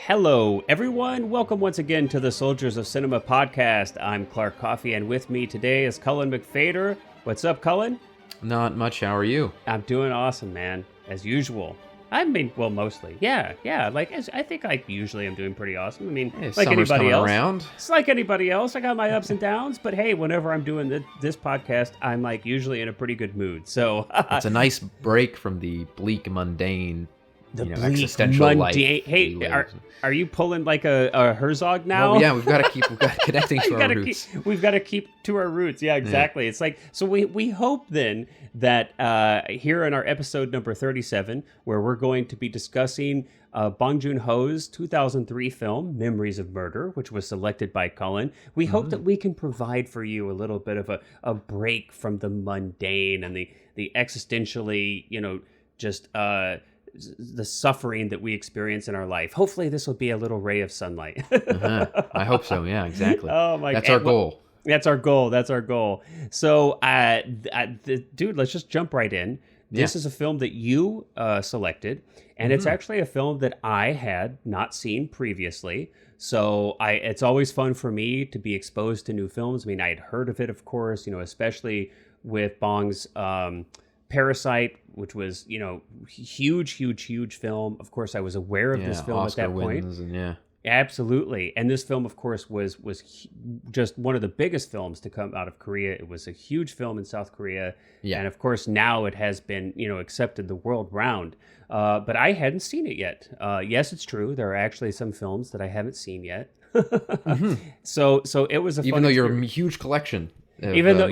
Hello, everyone. Welcome once again to the Soldiers of Cinema podcast. I'm Clark Coffey, and with me today is Cullen McFader. What's up, Cullen? Not much. How are you? I'm doing awesome, man, as usual. I mean, well, mostly. Yeah. I think I usually am doing pretty awesome. I mean, Hey, like summer's anybody coming else. around. It's like anybody else. I got my ups and downs, but hey, whenever I'm doing this podcast, I'm like usually in a pretty good mood. So It's a nice break from the bleak, mundane, bleak, existential mundane. life. Hey, are you pulling like a Herzog now? Well, yeah, we've got connecting to our roots. We've got to keep to our roots. Yeah, exactly. Yeah. It's like, so we hope then that here in our episode number 37, where we're going to be discussing Bong Joon-ho's 2003 film, Memories of Murder, which was selected by Cullen, we hope that we can provide for you a little bit of a break from the mundane and the existentially, just the suffering that we experience in our life. Hopefully this will be a little ray of sunlight. I hope so. Yeah, exactly. Oh my! That's our goal. That's our goal. So, dude, let's just jump right in. This is a film that you selected, and it's actually a film that I had not seen previously. So it's always fun for me to be exposed to new films. I mean, I had heard of it, of course, especially with Bong's Parasite, which was, huge film. Of course, I was aware of this film Oscar at that point. And Absolutely. And this film, of course, was just one of the biggest films to come out of Korea. It was a huge film in South Korea. Yeah. And of course, now it has been, accepted the world round. But I hadn't seen it yet. Yes, it's true. There are actually some films that I haven't seen yet. So it was a even though you're a huge collection. Even though,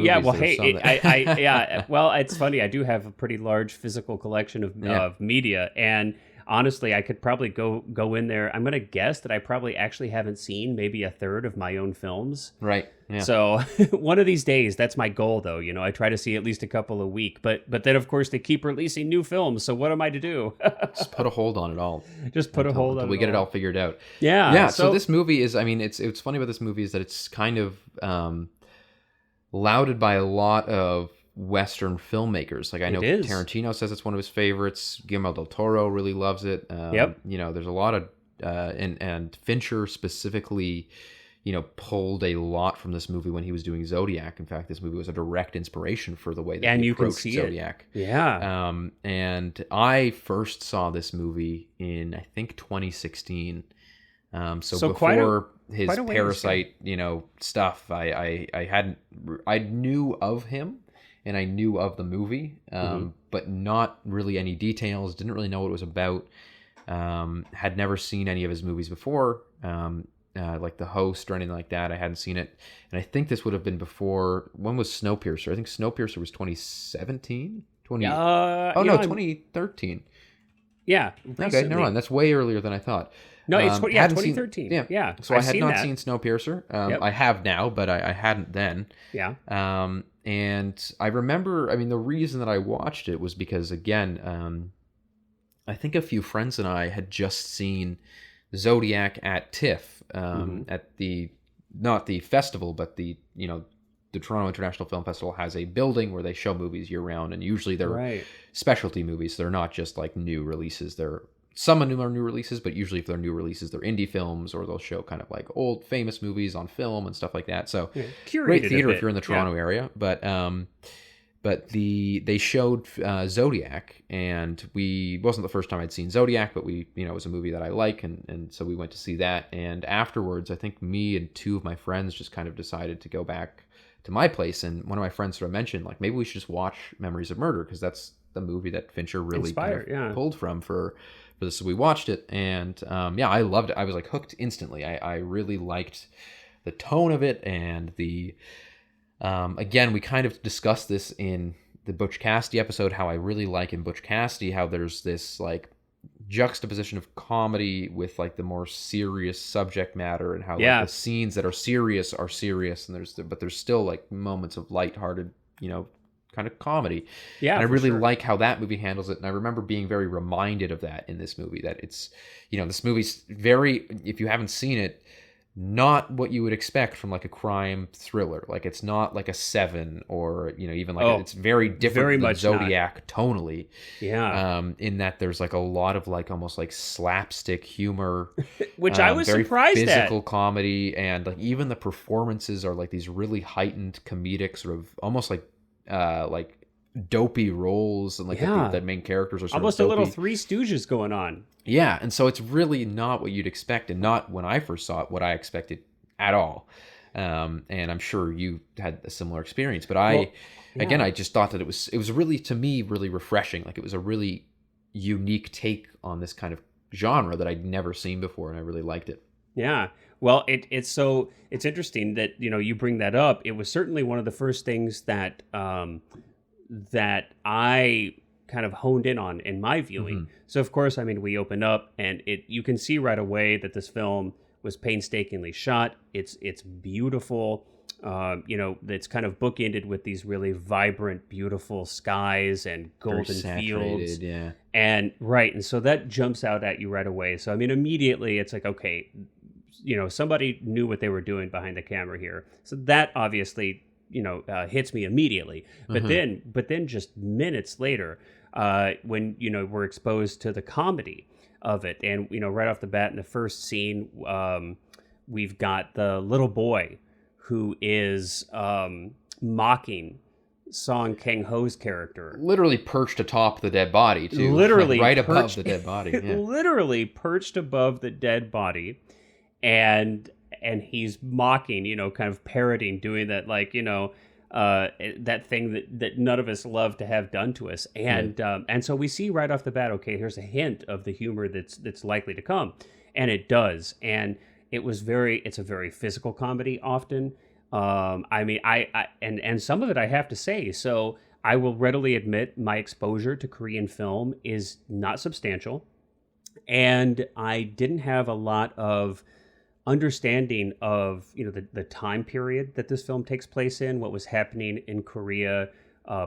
well, it's funny. I do have a pretty large physical collection of media, and honestly, I could probably go in there. I'm going to guess that I probably actually haven't seen maybe a third of my own films. Right. Yeah. So one of these days, that's my goal, though. I try to see at least a couple a week, but then of course they keep releasing new films. So what am I to do? Just put a hold on it all. Just put a hold on it. We get it all figured out. Yeah. Yeah. So this movie is. I mean, it's funny about this movie is that it's kind of lauded by a lot of Western filmmakers. Like I know Tarantino says it's one of his favorites. Guillermo del Toro really loves it. There's a lot of and Fincher specifically, pulled a lot from this movie when he was doing Zodiac. In fact, this movie was a direct inspiration for the way that he approached Zodiac. Yeah. And I first saw this movie in I think 2016. So before his Parasite, stuff, I knew of him and I knew of the movie, but not really any details. Didn't really know what it was about. Had never seen any of his movies before, like The Host or anything like that. I hadn't seen it, and I think this would have been before. When was Snowpiercer? I think Snowpiercer was 2017. 2013. Yeah. Recently. Okay, never mind. That's way earlier than I thought. No, it's 2013. Yeah. So I had not seen Snowpiercer. I have now, but I hadn't then. Yeah. And I remember, the reason that I watched it was because, again, I think a few friends and I had just seen Zodiac at TIFF, at not the festival, but the Toronto International Film Festival has a building where they show movies year round, and usually they're specialty movies. They're not just like new releases. Some of them are new releases, but usually if they're new releases, they're indie films, or they'll show kind of like old famous movies on film and stuff like that. So great theater if you're in the Toronto area. But they showed Zodiac, and wasn't the first time I'd seen Zodiac, but it was a movie that I like, and so we went to see that. And afterwards, I think me and two of my friends just kind of decided to go back to my place, and one of my friends sort of mentioned, like, maybe we should just watch Memories of Murder, because that's the movie that Fincher really pulled from for this. So we watched it, and I loved it. I was like hooked instantly. I really liked the tone of it, and the again, we kind of discussed this in the Butch Cassidy episode, how I really like in Butch Cassidy how there's this like juxtaposition of comedy with like the more serious subject matter, and how like, the scenes that are serious, and but there's still like moments of lighthearted, kind of comedy. Yeah, and I really like how that movie handles it. And I remember being very reminded of that in this movie, that it's, this movie's very, if you haven't seen it, not what you would expect from like a crime thriller. Like it's not like a Seven or even like Oh, it's very different very than much not. Zodiac tonally. Yeah. In that there's like a lot of like almost like slapstick humor, Which I was very surprised physical at. comedy, and like even the performances are like these really heightened comedic sort of almost like dopey roles, and like Yeah. that main characters are sort of Almost a little dopey. Three Stooges going on. Yeah, and so it's really not what you'd expect, and not when I first saw it what I expected at all. And I'm sure you had a similar experience, but Well, again, yeah. I just thought that it was really, to me, really refreshing. Like it was a really unique take on this kind of genre that I'd never seen before, and I really liked it. Yeah. Well, it's interesting that you bring that up. It was certainly one of the first things that that I kind of honed in on in my viewing. So of course, I mean, we open up and you can see right away that this film was painstakingly shot. It's beautiful. It's kind of bookended with these really vibrant, beautiful skies and Very golden saturated, fields. yeah. And right, and so that jumps out at you right away. So I mean, immediately it's like, okay, somebody knew what they were doing behind the camera here. So that obviously, hits me immediately. But then just minutes later, when we're exposed to the comedy of it, and right off the bat in the first scene, we've got the little boy who is mocking Song Kang-ho's character. Literally perched atop the dead body, too. Literally right above the dead body. Yeah. Literally perched above the dead body, and he's mocking, kind of parroting, doing that, like, that thing that none of us love to have done to us. And so we see right off the bat, okay, here's a hint of the humor that's likely to come. And it does. And it's a very physical comedy often. I mean, and some of it I have to say, so I will readily admit my exposure to Korean film is not substantial. And I didn't have a lot of understanding of the time period that this film takes place in, what was happening in Korea,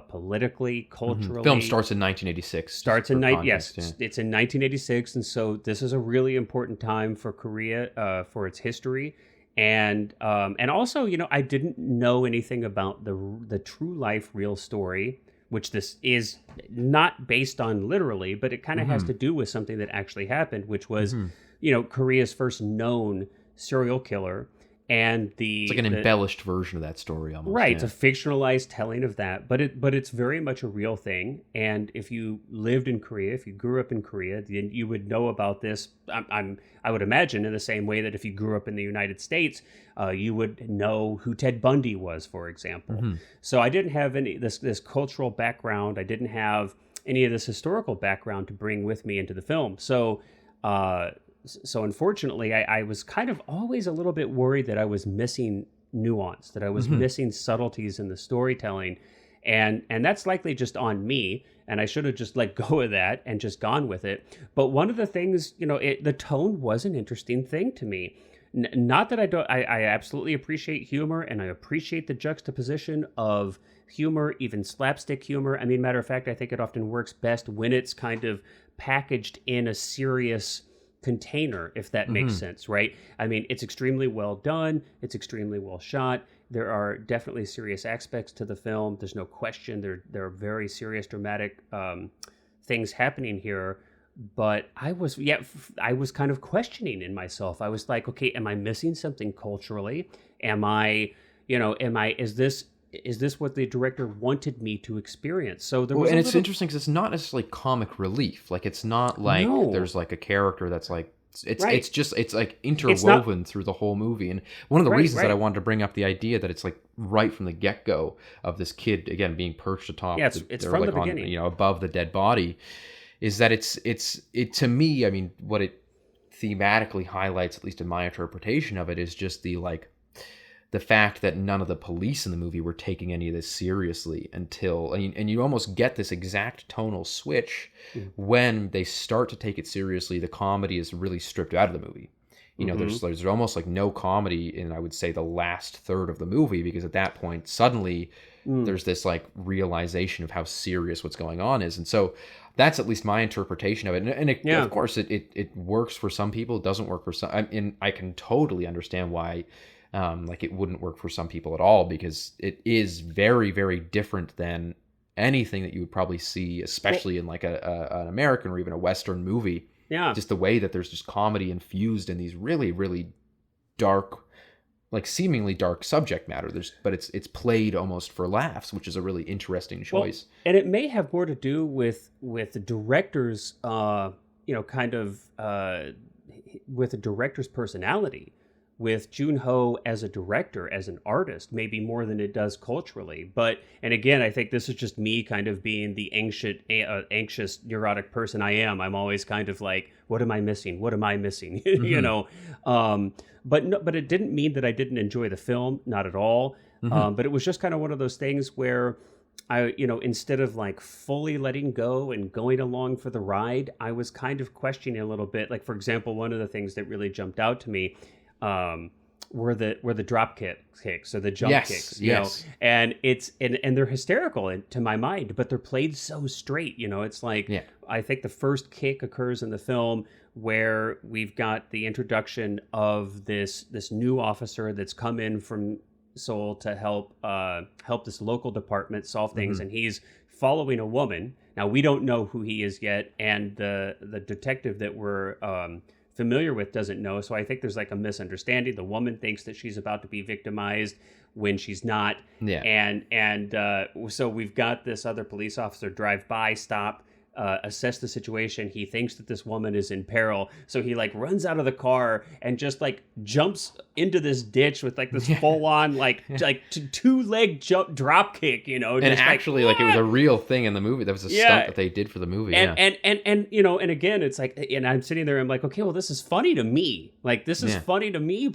politically, culturally. Film starts in 1986. Starts in context, yes, yeah. it's in 1986, and so this is a really important time for Korea, for its history, and also I didn't know anything about the true life real story, which this is not based on literally, but it kind of has to do with something that actually happened, which was Korea's first known serial killer. And it's like an embellished version of that story almost. Right, yeah. it's a fictionalized telling of that, but it's very much a real thing. And if you lived in Korea, if you grew up in Korea, then you would know about this. I would imagine in the same way that if you grew up in the United States, you would know who Ted Bundy was, for example. So I didn't have any this cultural background. I didn't have any of this historical background to bring with me into the film. So unfortunately, I was kind of always a little bit worried that I was missing nuance, that I was missing subtleties in the storytelling. And that's likely just on me. And I should have just let go of that and just gone with it. But one of the things, the tone was an interesting thing to me. Not that I absolutely appreciate humor, and I appreciate the juxtaposition of humor, even slapstick humor. I mean, matter of fact, I think it often works best when it's kind of packaged in a serious container, if that makes sense, right? I mean, it's extremely well done. It's extremely well shot. There are definitely serious aspects to the film. There's no question. There are very serious, dramatic things happening here. But I was kind of questioning in myself. I was like, okay, am I missing something culturally? Is this what the director wanted me to experience? So there was it's interesting because it's not necessarily comic relief. Like it's not like there's like a character that's like it's like interwoven through the whole movie. And one of the reasons that I wanted to bring up the idea that it's like right from the get-go of this kid again being perched atop it's from the beginning, above the dead body, is that it to me, I mean, what it thematically highlights, at least in my interpretation of it, is just the fact that none of the police in the movie were taking any of this seriously until, and you almost get this exact tonal switch when they start to take it seriously. The comedy is really stripped out of the movie. There's almost like no comedy in, I would say, the last third of the movie, because at that point, suddenly there's this like realization of how serious what's going on is. And so That's at least my interpretation of it. And Yeah. of course, it works for some people. It doesn't work for some. And I can totally understand why, like, it wouldn't work for some people at all, because it is very, very different than anything that you would probably see, especially in like an American or even a Western movie. Yeah. Just the way that there's just comedy infused in these really, really dark, like seemingly dark subject matter. But it's played almost for laughs, which is a really interesting choice. Well, and it may have more to do with the director's, kind of with the director's personality, with Joon-ho as a director, as an artist, maybe more than it does culturally. But, and again, I think this is just me kind of being the anxious, neurotic person I am. I'm always kind of like, what am I missing? What am I missing? But no, but it didn't mean that I didn't enjoy the film, not at all. But it was just kind of one of those things where instead of like fully letting go and going along for the ride, I was kind of questioning a little bit. Like, for example, one of the things that really jumped out to me were the drop kicks, so the jump kicks, you know, and and they're hysterical to my mind, but they're played so straight. It's like, I think the first kick occurs in the film where we've got the introduction of this new officer that's come in from Seoul to help this local department solve things, and he's following a woman. Now, we don't know who he is yet, and the detective that we're familiar with doesn't know, so I think there's like a misunderstanding. The woman thinks that she's about to be victimized when she's not. And so we've got this other police officer drive by, stop, assess the situation. He thinks that this woman is in peril, so he like runs out of the car and just like jumps into this ditch with like this full on like two-leg jump drop kick, and actually like it was a real thing in the movie. That was a stunt that they did for the movie. And again, it's like, and I'm sitting there, I'm like, okay, well, this is funny to me, but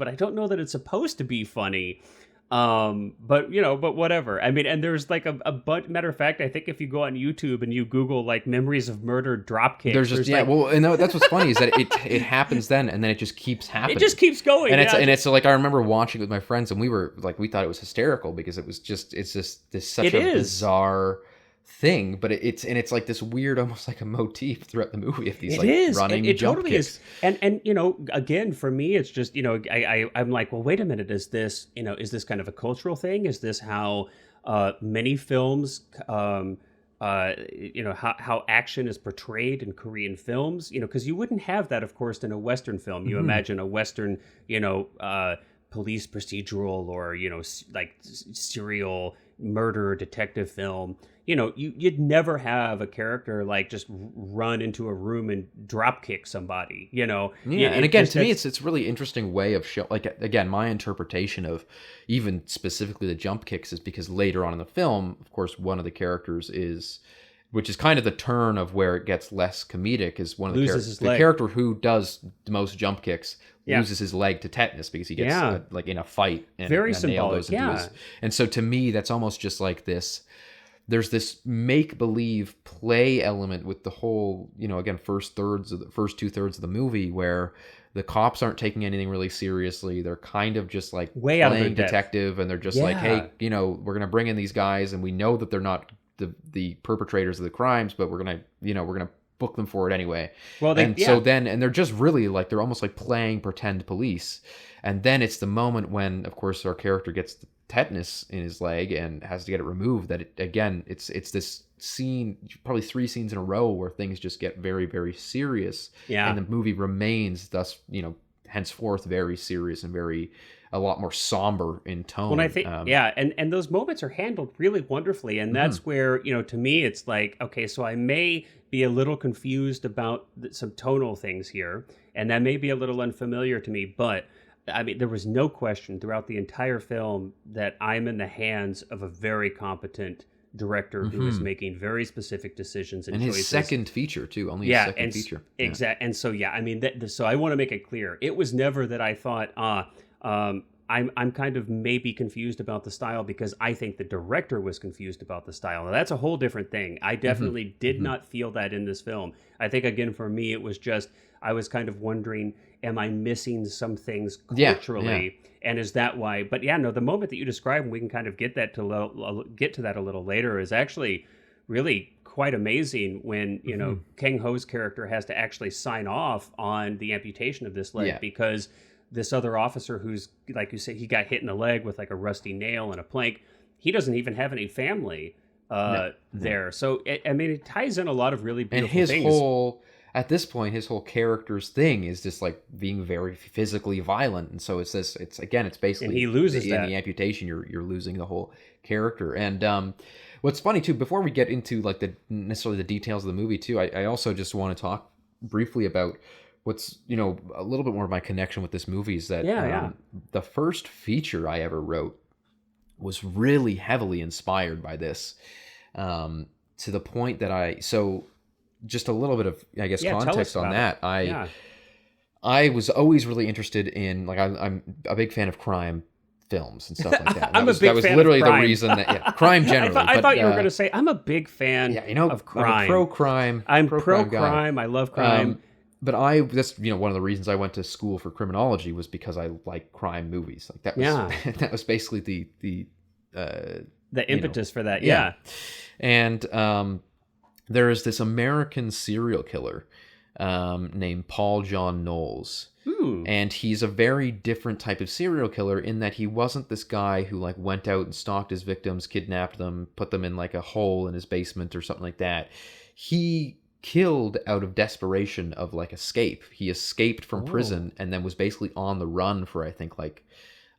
I don't know that it's supposed to be funny. But whatever. I mean, and there's like a bunch. Matter of fact, I think if you go on YouTube and you Google like memories of murder drop kicks, there's that's what's funny is that it happens then, and then it just keeps happening. It just keeps going, and it's like I remember watching it with my friends, and we thought it was hysterical because it's just such a bizarre thing, but it's like this weird, almost like a motif throughout the movie of these running jump totally kicks. And again, for me, it's just I'm like, well, wait a minute, is this kind of a cultural thing? Is this how many films how action is portrayed in Korean films? Because you wouldn't have that, of course, in a Western film. You imagine a Western police procedural or like serial murder detective film. You'd never have a character like just run into a room and drop kick somebody, and again, to me, it's really interesting way of show. Like, again, my interpretation of even specifically the jump kicks is because later on in the film, of course, one of the characters which is kind of the turn of where it gets less comedic, is one of the character who does the most jump kicks loses his leg to tetanus because he gets like in a fight and very a nail goes into his. And so to me, that's almost just like this. There's this make-believe play element with the whole, again, first 2/3 of the movie where the cops aren't taking anything really seriously. They're kind of just like way out of playing detective, and they're just like, hey, we're going to bring in these guys, and we know that they're not the perpetrators of the crimes, but we're going to book them for it anyway. Well, so they're just really like, they're almost like playing pretend police. And then it's the moment when, of course, our character gets the tetanus in his leg and has to get it removed, that it's this scene, probably 3 scenes in a row, where things just get very, very serious. And the movie remains thus, henceforth very serious and a lot more somber in tone. When I think, and those moments are handled really wonderfully, and that's where, to me, it's like, okay, so I may be a little confused about some tonal things here, and that may be a little unfamiliar to me, but I mean, there was no question throughout the entire film that I'm in the hands of a very competent director who is making very specific decisions and choices. His second feature too, only his second feature. Exactly. And so, I mean, so I want to make it clear. It was never that I thought, I'm kind of maybe confused about the style because I think the director was confused about the style. Now, that's a whole different thing. I definitely did not feel that in this film. I think, again, for me, it was just, I was kind of wondering, am I missing some things culturally? And is that why? But the moment that you describe, and we can kind of get to that a little later, is actually really quite amazing when, you know, Kang Ho's character has to actually sign off on the amputation of this leg because this other officer who's, like you said, he got hit in the leg with like a rusty nail and a plank. He doesn't even have any family there. So, I mean, it ties in a lot of really beautiful things. At this point, his whole character's thing is just like being very physically violent. And so it's basically, and he loses in the amputation, you're losing the whole character. And what's funny too, before we get into like necessarily the details of the movie too, I also just want to talk briefly about what's, you know, a little bit more of my connection with this movie is that the first feature I ever wrote was really heavily inspired by this, to the point that just a little bit of, I guess, context on that. I was always really interested in, like, I'm a big fan of crime films and stuff like that. That was literally the reason that crime generally. I thought you were going to say I'm a big fan of crime. I'm pro-crime. I'm pro-crime. I love crime. But that's, you know, one of the reasons I went to school for criminology was because I like crime movies. Like that was that was basically the impetus for that. Yeah. And there is this American serial killer named Paul John Knowles. And he's a very different type of serial killer in that he wasn't this guy who like went out and stalked his victims, kidnapped them, put them in like a hole in his basement or something like that. He killed out of desperation of like escape. He escaped from prison and then was basically on the run for, I think, like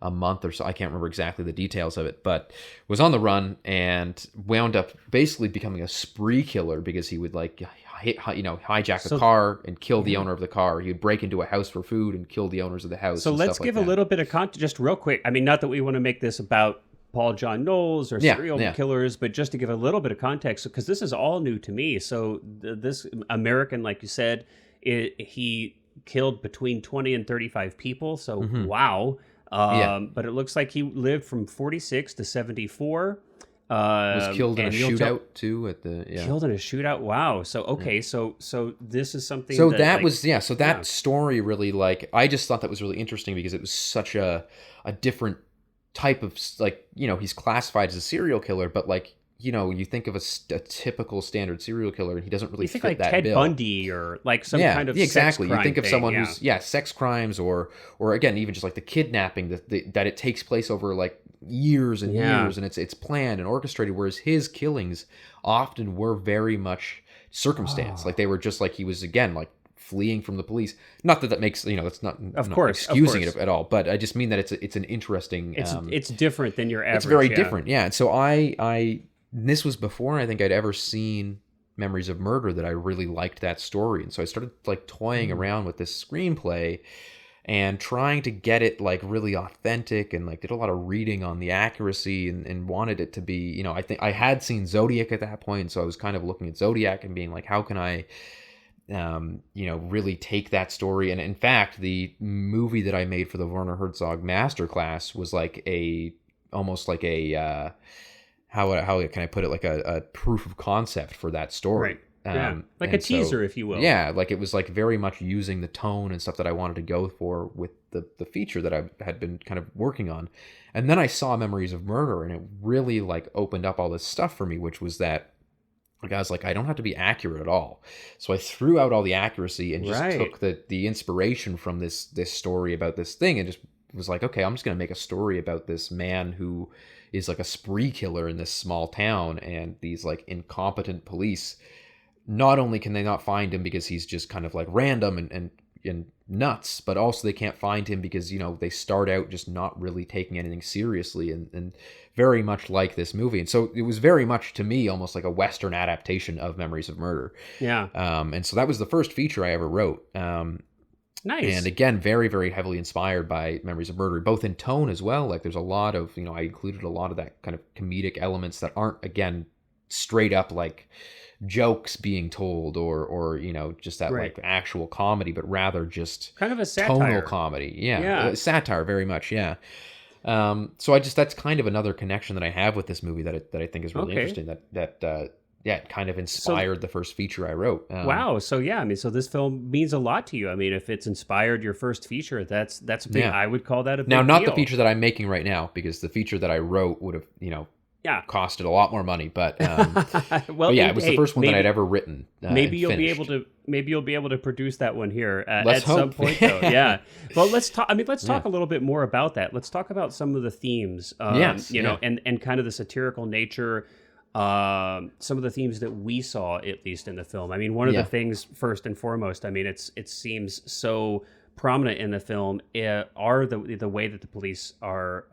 a month or so. I can't remember exactly the details of it, but was on the run and wound up basically becoming a spree killer because he would like, hijack a car and kill the owner of the car. He would break into a house for food and kill the owners of the house. So let's give a little bit of context, just real quick. I mean, not that we want to make this about Paul John Knowles or serial killers, but just to give a little bit of context, because this is all new to me. So this American, like you said, he killed between 20 and 35 people. So wow. But it looks like he lived from 46 to 74. Was killed in a shootout too at the killed in a shootout. Wow. So okay, so this is something. So that story really, like, I just thought that was really interesting because it was such a different type of, like, you know, he's classified as a serial killer, but like, you know, you think of a typical standard serial killer and he doesn't really fit like that Ted bill. Bundy or like some kind of exactly. Sex crime you think of thing, someone who's sex crimes or again even just like the kidnapping that it takes place over like years and years and it's planned and orchestrated, whereas his killings often were very much circumstance. Like they were just like he was again like fleeing from the police. Not that makes, you know, that's not excusing it at all, but I just mean that it's an interesting. It's different than your average. It's very different, yeah. And so I this was before I think I'd ever seen Memories of Murder that I really liked that story, and so I started like toying around with this screenplay and trying to get it like really authentic, and like did a lot of reading on the accuracy and wanted it to be, you know, I think I had seen Zodiac at that point, so I was kind of looking at Zodiac and being like, how can I really take that story. And in fact, the movie that I made for the Werner Herzog Masterclass was like almost like a how can I put it, like a proof of concept for that story. Right. Like a teaser, if you will. Yeah, like it was like very much using the tone and stuff that I wanted to go for with the feature that I had been kind of working on. And then I saw Memories of Murder, and it really like opened up all this stuff for me, which was that, like, I was like, I don't have to be accurate at all. So I threw out all the accuracy and just took the inspiration from this story about this thing and just was like, okay, I'm just going to make a story about this man who is like a spree killer in this small town, and these like incompetent police, not only can they not find him because he's just kind of like random and nuts, but also they can't find him because, you know, they start out just not really taking anything seriously, and very much like this movie. And so it was very much, to me, almost like a Western adaptation of Memories of Murder. Yeah. And so that was the first feature I ever wrote. Nice. And again, very, very heavily inspired by Memories of Murder, both in tone as well. Like there's a lot of, you know, I included a lot of that kind of comedic elements that aren't, again, straight up like jokes being told or you know, just that like actual comedy, but rather just kind of a satire. Tonal comedy. Yeah. Satire, very much. Yeah. So that's kind of another connection that I have with this movie that I think is really interesting, that it kind of inspired the first feature I wrote. Wow. So yeah, I mean, so this film means a lot to you. I mean, if it's inspired your first feature, that's big. I would call that a big Now, not deal. the feature that I'm making right now, because the feature that I wrote would have, you know, Yeah. costed a lot more money, but Well, yeah, it was the first one that maybe I'd ever written. maybe And you'll be finished. able to produce that one here Let's at some hope. point, though. Yeah. Well, let's talk. I mean, let's Yeah. talk a little bit more about that. Let's talk about some of the themes. Yes, You know, yeah. and kind of the satirical nature. Some of the themes that we saw, at least in the film. I mean, one of the Yeah. things, first and foremost, I mean, it seems so prominent in the film, are the way that the police are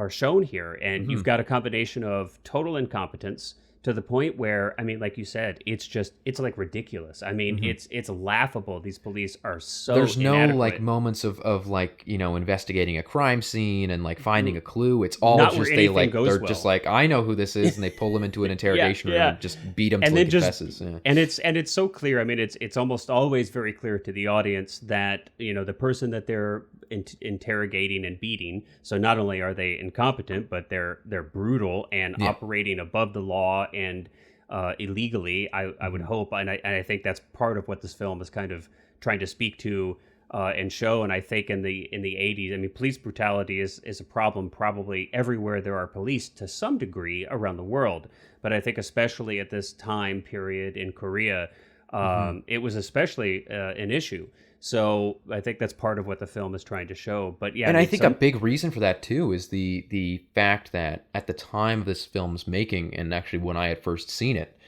shown here. And you've got a combination of total incompetence to the point where, I mean, like you said, it's like ridiculous. I mean, it's laughable. These police are so There's no inadequate. like moments of like, you know, investigating a crime scene and like finding a clue. It's all Not where just anything goes they're well. just like, I know who this is, and they pull him into an interrogation room and just beat him and till he then just confesses. Yeah. and it's so clear. I mean, it's almost always very clear to the audience that, you know, the person that they're interrogating and beating, so not only are they incompetent, but they're brutal and operating above the law and illegally. I would hope, and I think that's part of what this film is kind of trying to speak to and show. And I think in the 80s, I mean, police brutality is a problem probably everywhere there are police to some degree around the world. But I think especially at this time period in Korea, it was especially an issue. So I think that's part of what the film is trying to show. But yeah, And I think a big reason for that too is the fact that at the time of this film's making, and actually when I had first seen it,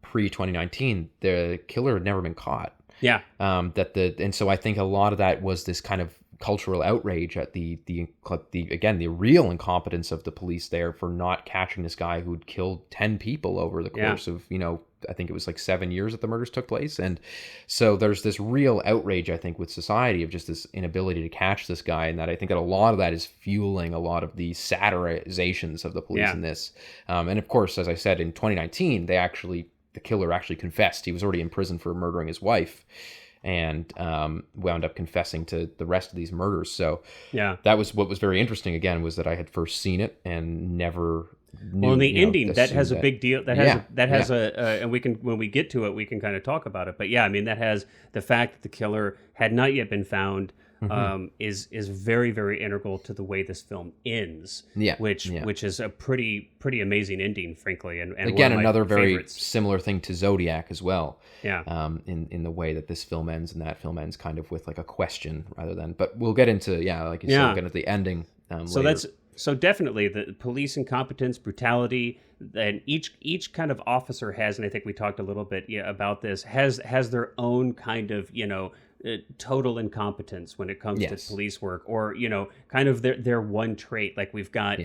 pre 2019, the killer had never been caught. Yeah. And so I think a lot of that was this kind of cultural outrage at the real incompetence of the police there for not catching this guy who'd killed 10 people over the course of, you know, I think it was like 7 years that the murders took place. And so there's this real outrage, I think, with society of just this inability to catch this guy. And that I think that a lot of that is fueling a lot of the satirizations of the police in this. And of course, as I said, in 2019, the killer actually confessed. He was already in prison for murdering his wife, and wound up confessing to the rest of these murders. So that was what was very interesting, again, was that I had first seen it and never knew. Well, in the ending, that has a that. big deal. That has and we can, when we get to it, we can kind of talk about it. But yeah, I mean, that has the fact that the killer had not yet been found. Is very, very integral to the way this film ends. Which is a pretty amazing ending, frankly. And again, another very favorites. similar thing to Zodiac as well. In the way that this film ends and that film ends, kind of with like a question rather than. But we'll get into like you said, we'll get into the ending. So later. So definitely the police incompetence, brutality, and each kind of officer has, and I think we talked a little bit about this, has their own kind of, you know, total incompetence when it comes to police work, or, you know, kind of their one trait. Like we've got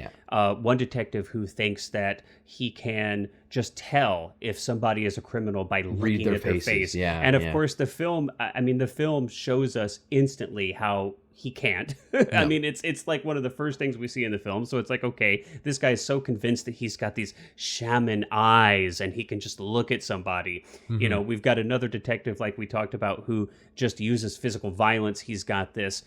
one detective who thinks that he can just tell if somebody is a criminal by looking at their face. And of course the film shows us instantly how he can't. I mean, it's like one of the first things we see in the film. So it's like, okay, this guy's so convinced that he's got these shaman eyes and he can just look at somebody. You know, we've got another detective, like we talked about, who just uses physical violence. He's got this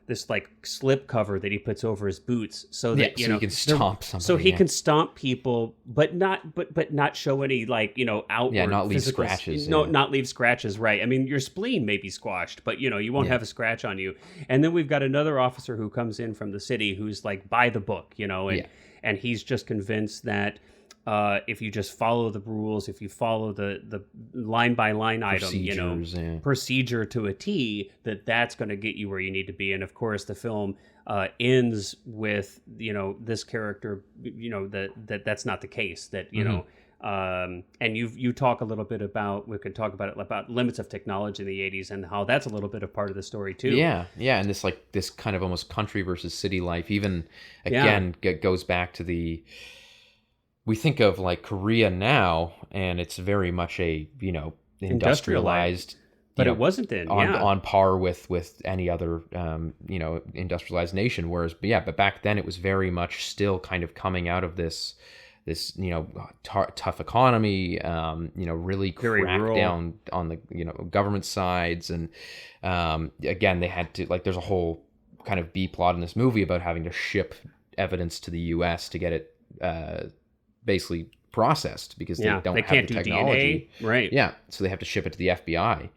this like slip cover that he puts over his boots so that he can stomp somebody. So he can stomp people, but not show any, like, you know, outward not leave physical, scratches. Not leave scratches, right? I mean, your spleen may be squashed, but, you know, you won't have a scratch on you. And then we've got another officer who comes in from the city who's like by the book, you know, and he's just convinced that if you just follow the rules, if you follow the line by line item, you know, procedure to a T, that's going to get you where you need to be. And of course, the film ends with, you know, this character, you know, that's not the case. That, you know, and you talk a little bit about, we could talk about limits of technology in the 80s and how that's a little bit of part of the story too. Yeah, and this kind of almost country versus city life, even again goes back to we think of like Korea now, and it's very much a, you know, industrialized, but it wasn't then on par with any other you know, industrialized nation. Whereas but back then it was very much still kind of coming out of this you know, tough economy, you know, really cracked down on the, you know, government sides, and again they had to, like, there's a whole kind of B plot in this movie about having to ship evidence to the U.S. to get it basically processed, because they don't have can't the do technology. DNA, right? Yeah, so they have to ship it to the FBI.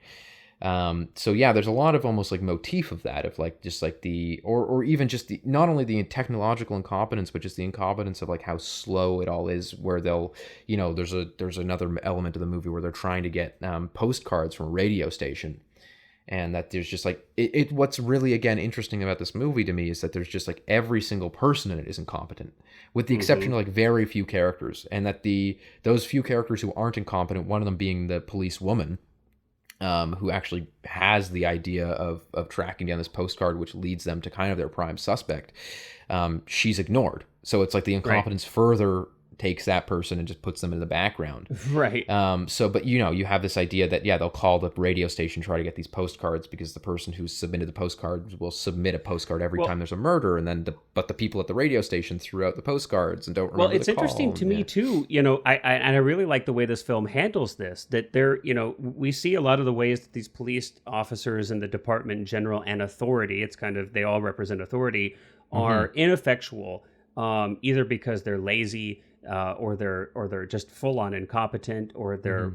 So yeah, there's a lot of almost like motif of that, of like just like the or even just the not only the technological incompetence, but just the incompetence of like how slow it all is. Where they'll, there's another element of the movie where they're trying to get postcards from a radio station, and that there's just like what's really again interesting about this movie to me is that there's just like every single person in it is incompetent, with the exception of like very few characters, and that those few characters who aren't incompetent, one of them being the police woman, who actually has the idea of tracking down this postcard, which leads them to kind of their prime suspect. She's ignored, so it's like the incompetence further takes that person and just puts them in the background. Right. But you have this idea that they'll call the radio station, try to get these postcards, because the person who's submitted the postcards will submit a postcard every time there's a murder, and then but the people at the radio station threw out the postcards and don't remember. Well, it's interesting to me too. I really like the way this film handles this. That we see a lot of the ways that these police officers and the department in general and authority, it's kind of, they all represent authority, are ineffectual, either because they're lazy, or they're just full on incompetent, or they're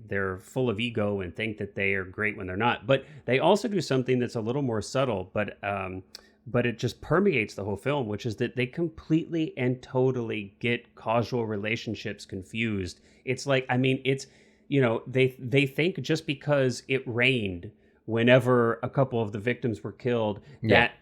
they're full of ego and think that they are great when they're not. But they also do something that's a little more subtle, but it just permeates the whole film, which is that they completely and totally get causal relationships confused. It's like, I mean, it's, they think just because it rained whenever a couple of the victims were killed, that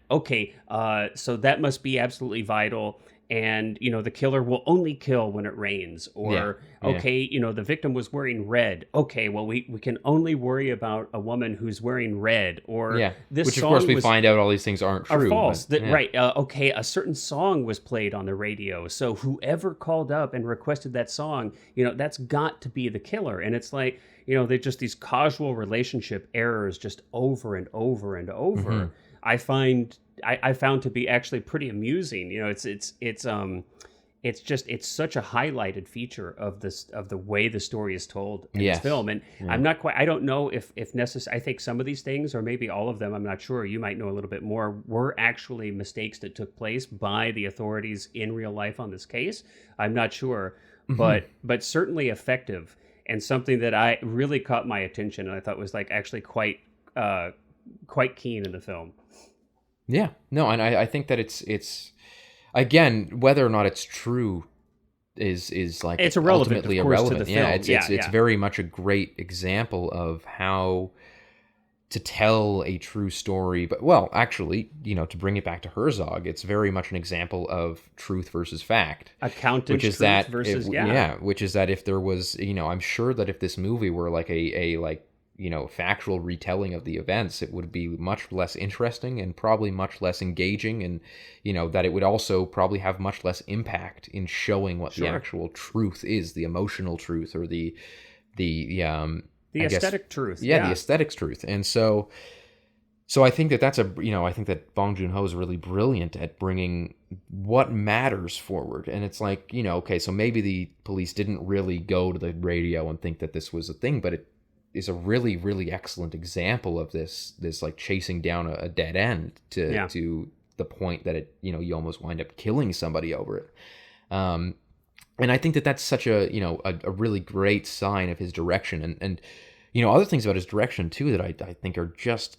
so that must be absolutely vital, and the killer will only kill when it rains, or the victim was wearing red, well, we can only worry about a woman who's wearing red, or this which song, of course we find out all these things aren't true, are false, a certain song was played on the radio, so whoever called up and requested that song, that's got to be the killer. And it's like, they're just these causal relationship errors just over and over and over. I found to be actually pretty amusing. It's such a highlighted feature of the way the story is told in this film. And I don't know if necessary. I think some of these things, or maybe all of them, I'm not sure, you might know a little bit more, were actually mistakes that took place by the authorities in real life on this case. I'm not sure, but certainly effective, and something that I really caught my attention, and I thought was like actually quite keen in the film. Yeah, no, and I think that it's again, whether or not it's true is like it's irrelevant, ultimately of course, irrelevant. To the film. It's very much a great example of how to tell a true story. But actually, to bring it back to Herzog, it's very much an example of truth versus fact. Which is that if there was, I'm sure that if this movie were like a factual retelling of the events, it would be much less interesting and probably much less engaging, and that it would also probably have much less impact in showing what the actual truth is, the emotional truth, or the aesthetic truth. The aesthetics truth. And so I think that's I think that Bong Joon-ho is really brilliant at bringing what matters forward. And it's like, so maybe the police didn't really go to the radio and think that this was a thing, but it is a really, really excellent example of this like chasing down a dead end to the point that it, you almost wind up killing somebody over it. And I think that that's such a really great sign of his direction. And other things about his direction too that I think are just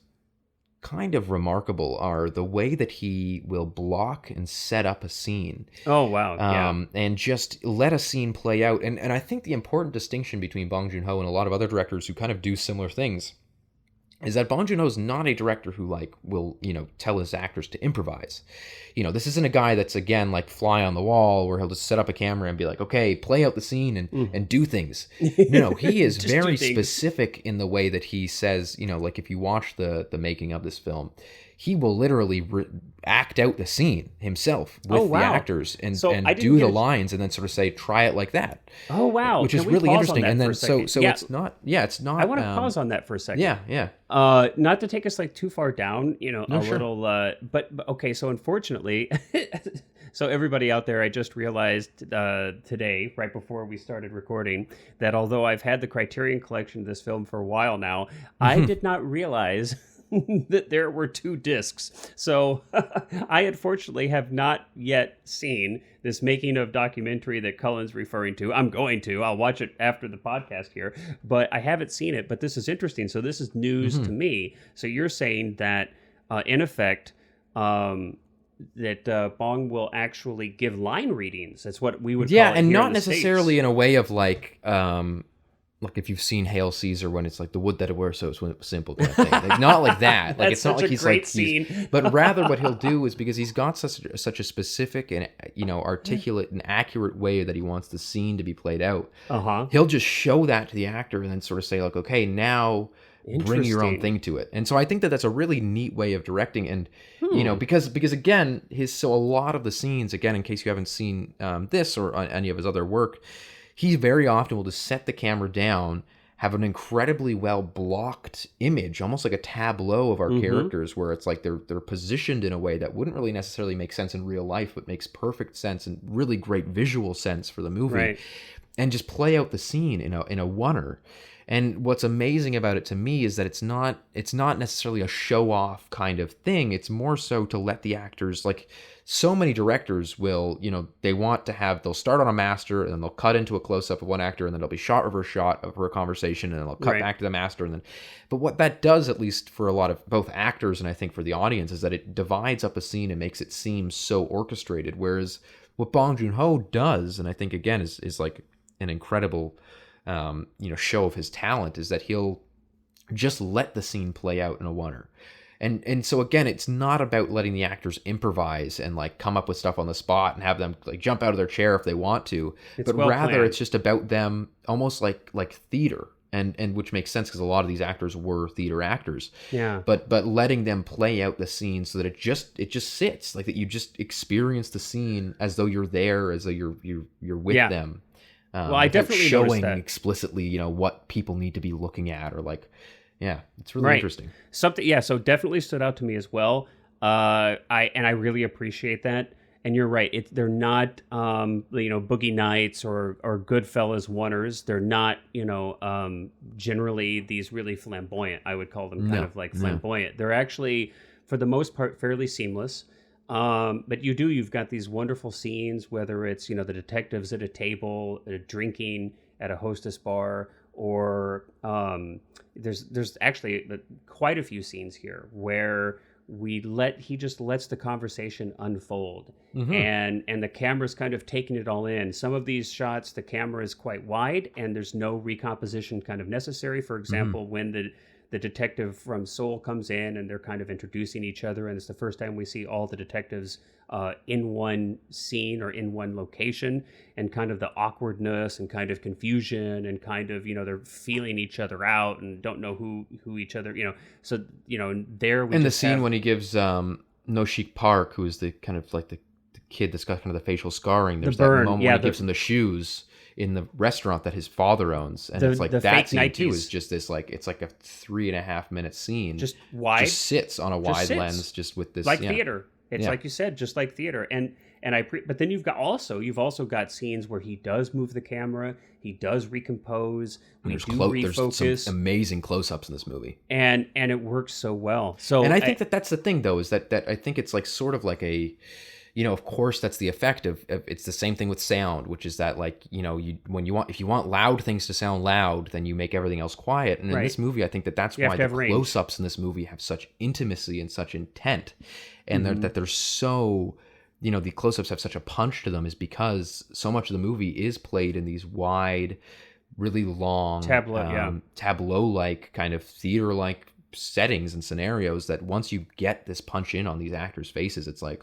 kind of remarkable are the way that he will block and set up a scene. Oh, wow. And just let a scene play out. And I think the important distinction between Bong Joon-ho and a lot of other directors who kind of do similar things is that Bong Joon-ho is not a director who will tell his actors to improvise. This isn't a guy that's, again, like fly on the wall where he'll just set up a camera and be like, okay, play out the scene and do things. No, he is very specific in the way that he says, like if you watch the making of this film, he will literally act out the scene himself with the actors and do the lines and then sort of say, try it like that. Oh, wow. Which is really interesting. And then it's not. I want to pause on that for a second. Yeah. Not to take us like too far down, little, but okay. So unfortunately, so everybody out there, I just realized today, right before we started recording, that although I've had the Criterion Collection of this film for a while now, I did not realize that there were 2 discs. So I unfortunately have not yet seen this making of documentary that Cullen's referring to. I'll watch it after the podcast here, but I haven't seen it. But this is interesting. So this is news to me. So you're saying that in effect, that Bong will actually give line readings. That's what we would call it and here not in the necessarily States. in a way of like if you've seen Hail Caesar, when it's like the wood that it were so simple kind of thing. Like, not like that. Like, it's not like he's like scene. but rather what he'll do is, because he's got such a specific and articulate and accurate way that he wants the scene to be played out. He'll just show that to the actor and then sort of say like, okay, now bring your own thing to it. And so I think that that's a really neat way of directing. And because again, a lot of the scenes, again, in case you haven't seen this or any of his other work, he very often will just set the camera down, have an incredibly well blocked image, almost like a tableau of our characters, where it's like they're positioned in a way that wouldn't really necessarily make sense in real life, but makes perfect sense and really great visual sense for the movie, and just play out the scene in a oneer. And what's amazing about it to me is that it's not necessarily a show off kind of thing. It's more so to let the actors, like so many directors will, they'll start on a master and then they'll cut into a close up of one actor and then there'll be shot reverse shot of a conversation and then they'll cut back to the master. But what that does, at least for a lot of both actors and I think for the audience, is that it divides up a scene and makes it seem so orchestrated. Whereas what Bong Joon-ho does, and I think again is like an incredible show of his talent, is that he'll just let the scene play out in a oneer. And so again, it's not about letting the actors improvise and like come up with stuff on the spot and have them like jump out of their chair if they want to, but rather it's just about them almost like theater, and which makes sense because a lot of these actors were theater actors. Yeah. But letting them play out the scene so that it just sits, like that you just experience the scene as though you're there, as though you're with them. Well, I definitely showing that. explicitly, what people need to be looking at, or like, it's really interesting. So definitely stood out to me as well. I really appreciate that. And you're right; they're not, Boogie Nights or Goodfellas oneers. They're not, generally these really flamboyant. I would call them kind of like flamboyant. They're actually, for the most part, fairly seamless. But you've got these wonderful scenes, whether it's, the detectives at a table, drinking at a hostess bar, or there's actually quite a few scenes here where he just lets the conversation unfold, and the camera's kind of taking it all in. Some of these shots, the camera is quite wide and there's no recomposition kind of necessary. For example, when the detective from Seoul comes in and they're kind of introducing each other, and it's the first time we see all the detectives in one scene or in one location, and kind of the awkwardness and kind of confusion and kind of, they're feeling each other out and don't know who each other, so, there we in the scene when he gives No-Shik Park, who is the kind of like the kid that's got kind of the facial scarring, there's that moment when he gives him the shoes in the restaurant that his father owns, and it's like that scene too is just this, like, it's like a 3.5 minute scene, just wide, just sits on a wide lens, just with this, like theater. It's like you said, just like theater. But then you've also got scenes where he does move the camera, he does recompose, there's refocus. There's some amazing close-ups in this movie, and it works so well. So, and I think that's the thing though, is that I think it's like sort of like a, of course that's the effect of it's the same thing with sound, which is that, like, if you want loud things to sound loud, then you make everything else quiet. And in this movie, I think that's why the close-ups in this movie have such intimacy and such intent, and that they're so, the close-ups have such a punch to them, is because so much of the movie is played in these wide, really long tableau-like kind of theater-like settings and scenarios, that once you get this punch in on these actors' faces, it's like,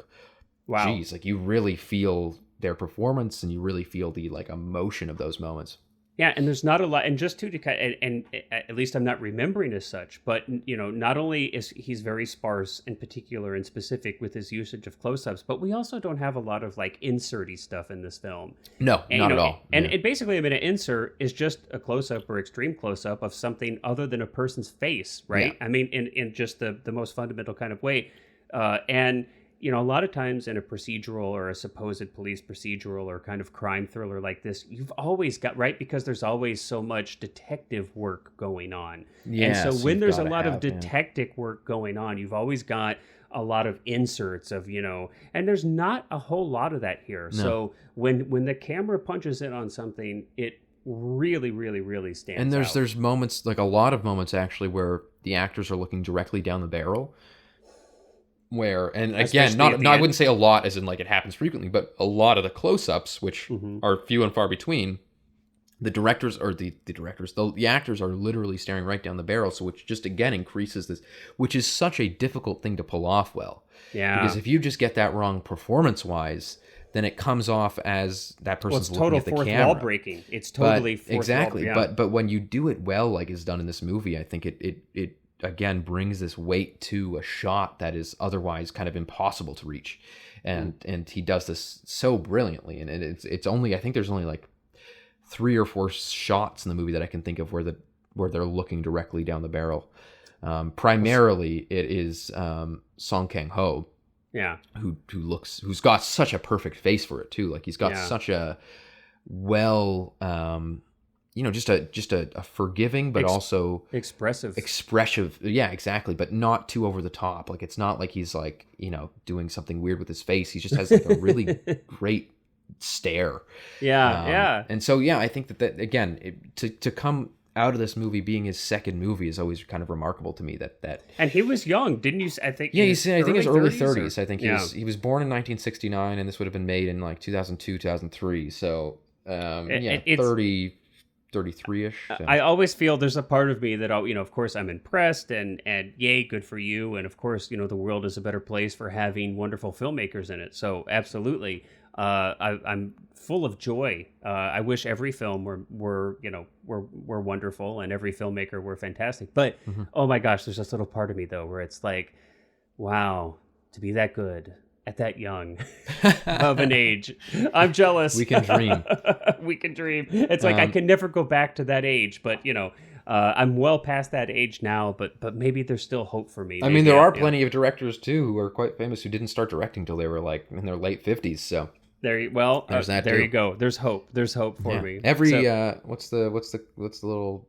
wow, geez, like you really feel their performance and you really feel the like emotion of those moments. Yeah, and there's not a lot, and just to kind of, and at least I'm not remembering as such, but not only is he's very sparse in particular and specific with his usage of close-ups, but we also don't have a lot of like inserty stuff in this film. No, not at all. And basically, an insert is just a close-up or extreme close-up of something other than a person's face, right? Yeah. I mean, in just the most fundamental kind of way, and you know, a lot of times in a procedural or a supposed police procedural or kind of crime thriller like this, you've always got, right, because there's always so much detective work going on. And so Yes, when you've there's a gotta lot of have, yeah. detective work going on, you've always got a lot of inserts of, you know, and there's not a whole lot of that here. No. So when the camera punches in on something, it really, really, really stands And out. there's moments, like a lot of moments actually, where the actors are looking directly down the barrel. Where, and again, Especially at the I end. wouldn't say a lot as in like it happens frequently, but a lot of the close-ups, which Mhm. are few and far between, the directors or the actors are literally staring right down the barrel. So which just again increases this, which is such a difficult thing to pull off well. Yeah. Because if you just get that wrong performance-wise, then it comes off as that Well, person's it's looking total at the fourth camera. wall breaking. It's totally But fourth exactly. wall. Yeah. But when you do it well, like is done in this movie, I think it again brings this weight to a shot that is otherwise kind of impossible to reach, and he does this so brilliantly. And it's only, I think there's only like 3 or 4 shots in the movie that I can think of where they're looking directly down the barrel. Primarily, it is Song Kang-ho, Yeah. who's got such a perfect face for it too. Like he's got Yeah. such a well, just a forgiving but also Expressive. expressive. Yeah, exactly. But not too over the top. Like it's not like he's like, doing something weird with his face. He just has like a really great stare. Yeah. Yeah. And so, yeah, I think that again, to come out of this movie being his second movie is always kind of remarkable to me. That And he was young, didn't you? I think. yeah, I think his early 30s. 30s. I think he was born in 1969, and this would have been made in like 2002, 2003. So It's- 30, 33ish. So. I always feel there's a part of me that, of course, I'm impressed and yay, good for you. And of course, the world is a better place for having wonderful filmmakers in it. So absolutely, I'm full of joy. I wish every film were wonderful and every filmmaker were fantastic. But oh my gosh, there's this little part of me though where it's like, wow, to be that good at that young of an age. I'm jealous. We can dream. We can dream. It's like I can never go back to that age, but I'm well past that age now. But maybe there's still hope for me. I mean, there are plenty of directors too who are quite famous who didn't start directing till they were like in their late 50s. So there's that. There too. you go. There's hope. There's hope for me. What's the little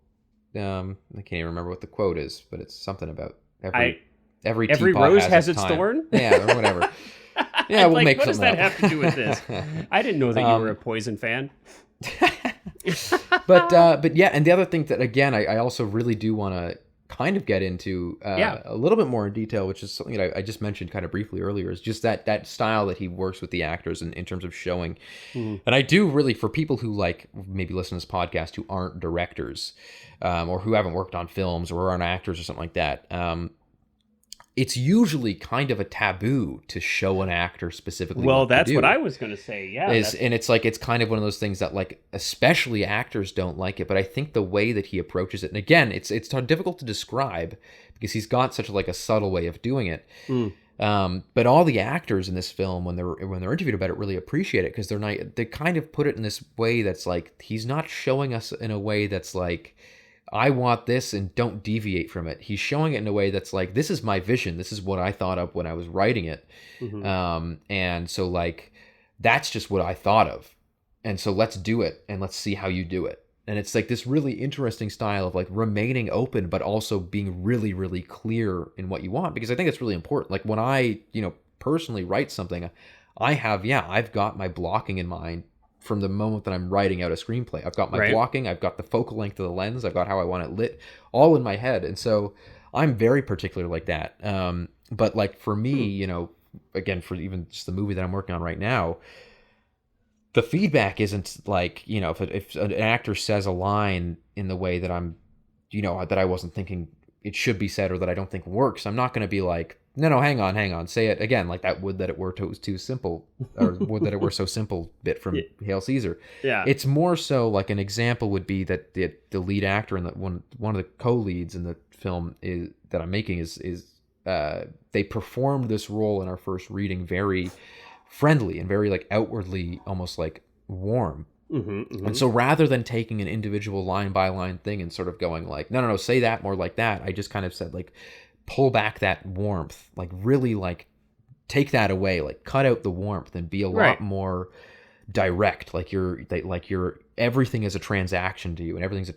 I can't even remember what the quote is, but it's something about every teapot rose has its time. thorn. Yeah, or whatever. Yeah, we'll make what does something that up. have to do with this? I didn't know that you were a Poison fan. But yeah, and the other thing that again I also really do want to kind of get into a little bit more in detail, which is something that I just mentioned kind of briefly earlier, is just that style that he works with the actors in terms of showing. And I do really, for people who like maybe listen to this podcast who aren't directors or who haven't worked on films or aren't actors or something like that, it's usually kind of a taboo to show an actor specifically. Well, that's what I was going to say. Yeah. And it's like, it's kind of one of those things that like, especially actors don't like it. But I think the way that he approaches it, and again, it's difficult to describe because he's got such like a subtle way of doing it. But all the actors in this film, when they're interviewed about it, really appreciate it because they kind of put it in this way that's like, he's not showing us in a way that's like, I want this and don't deviate from it. He's showing it in a way that's like, this is my vision. This is what I thought of when I was writing it. And so like, that's just what I thought of. And so let's do it and let's see how you do it. And it's like this really interesting style of like remaining open, but also being really, really clear in what you want. Because I think it's really important. Like when I, personally write something, I've got my blocking in mind from the moment that I'm writing out a screenplay. I've got my blocking, I've got the focal length of the lens, I've got how I want it lit, all in my head. And so I'm very particular like that. But like for me, again, for even just the movie that I'm working on right now, the feedback isn't like, if an actor says a line in the way that I'm, that I wasn't thinking it should be said or that I don't think works, I'm not going to be like, no, hang on, say it again, like that would that it were too simple, or would that it were so simple bit from Hail Caesar. Yeah. It's more so like an example would be that the lead actor and one of the co-leads in the film that I'm making is they performed this role in our first reading very friendly and very like outwardly almost like warm. And so rather than taking an individual line by line thing and sort of going like, no, say that more like that, I just kind of said like, pull back that warmth, like really like take that away, like cut out the warmth and be a lot more direct, like you're everything is a transaction to you, and everything's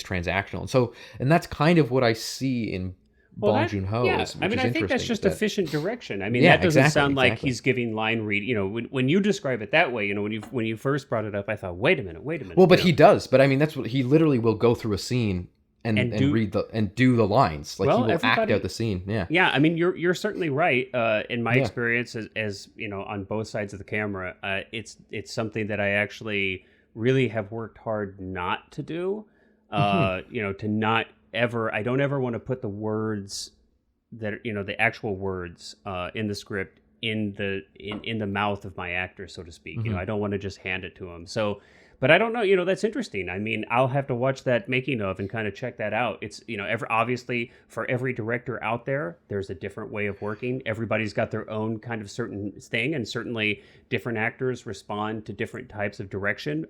transactional. And that's kind of what I see in Bong Joon-ho. Yeah, Which I mean, is I think that's interesting, just efficient direction. I mean, Yeah, that doesn't exactly, sound like exactly. he's giving line read. You know, when you describe it that way, you know, when you first brought it up, I thought, wait a minute. Well, but you know, he does. But I mean, that's what he literally will go through a scene and and do read and do the lines. Like he well. will act out Everybody, the scene. Yeah. yeah. I mean, you're certainly right. In my Yeah. experience, as you know, on both sides of the camera, it's something that I actually really have worked hard not to do. Hmm. You know, to not ever. I don't ever want to put the words that you know the actual words in the script in the mouth of my actor, so to speak. You know, Hmm. I don't want to just hand it to him. So, but I don't know. You know, that's interesting. I mean, I'll have to watch that making of and kind of check that out. It's you know, obviously for every director out there, there's a different way of working. Everybody's got their own kind of certain thing, and certainly different actors respond to different types of direction.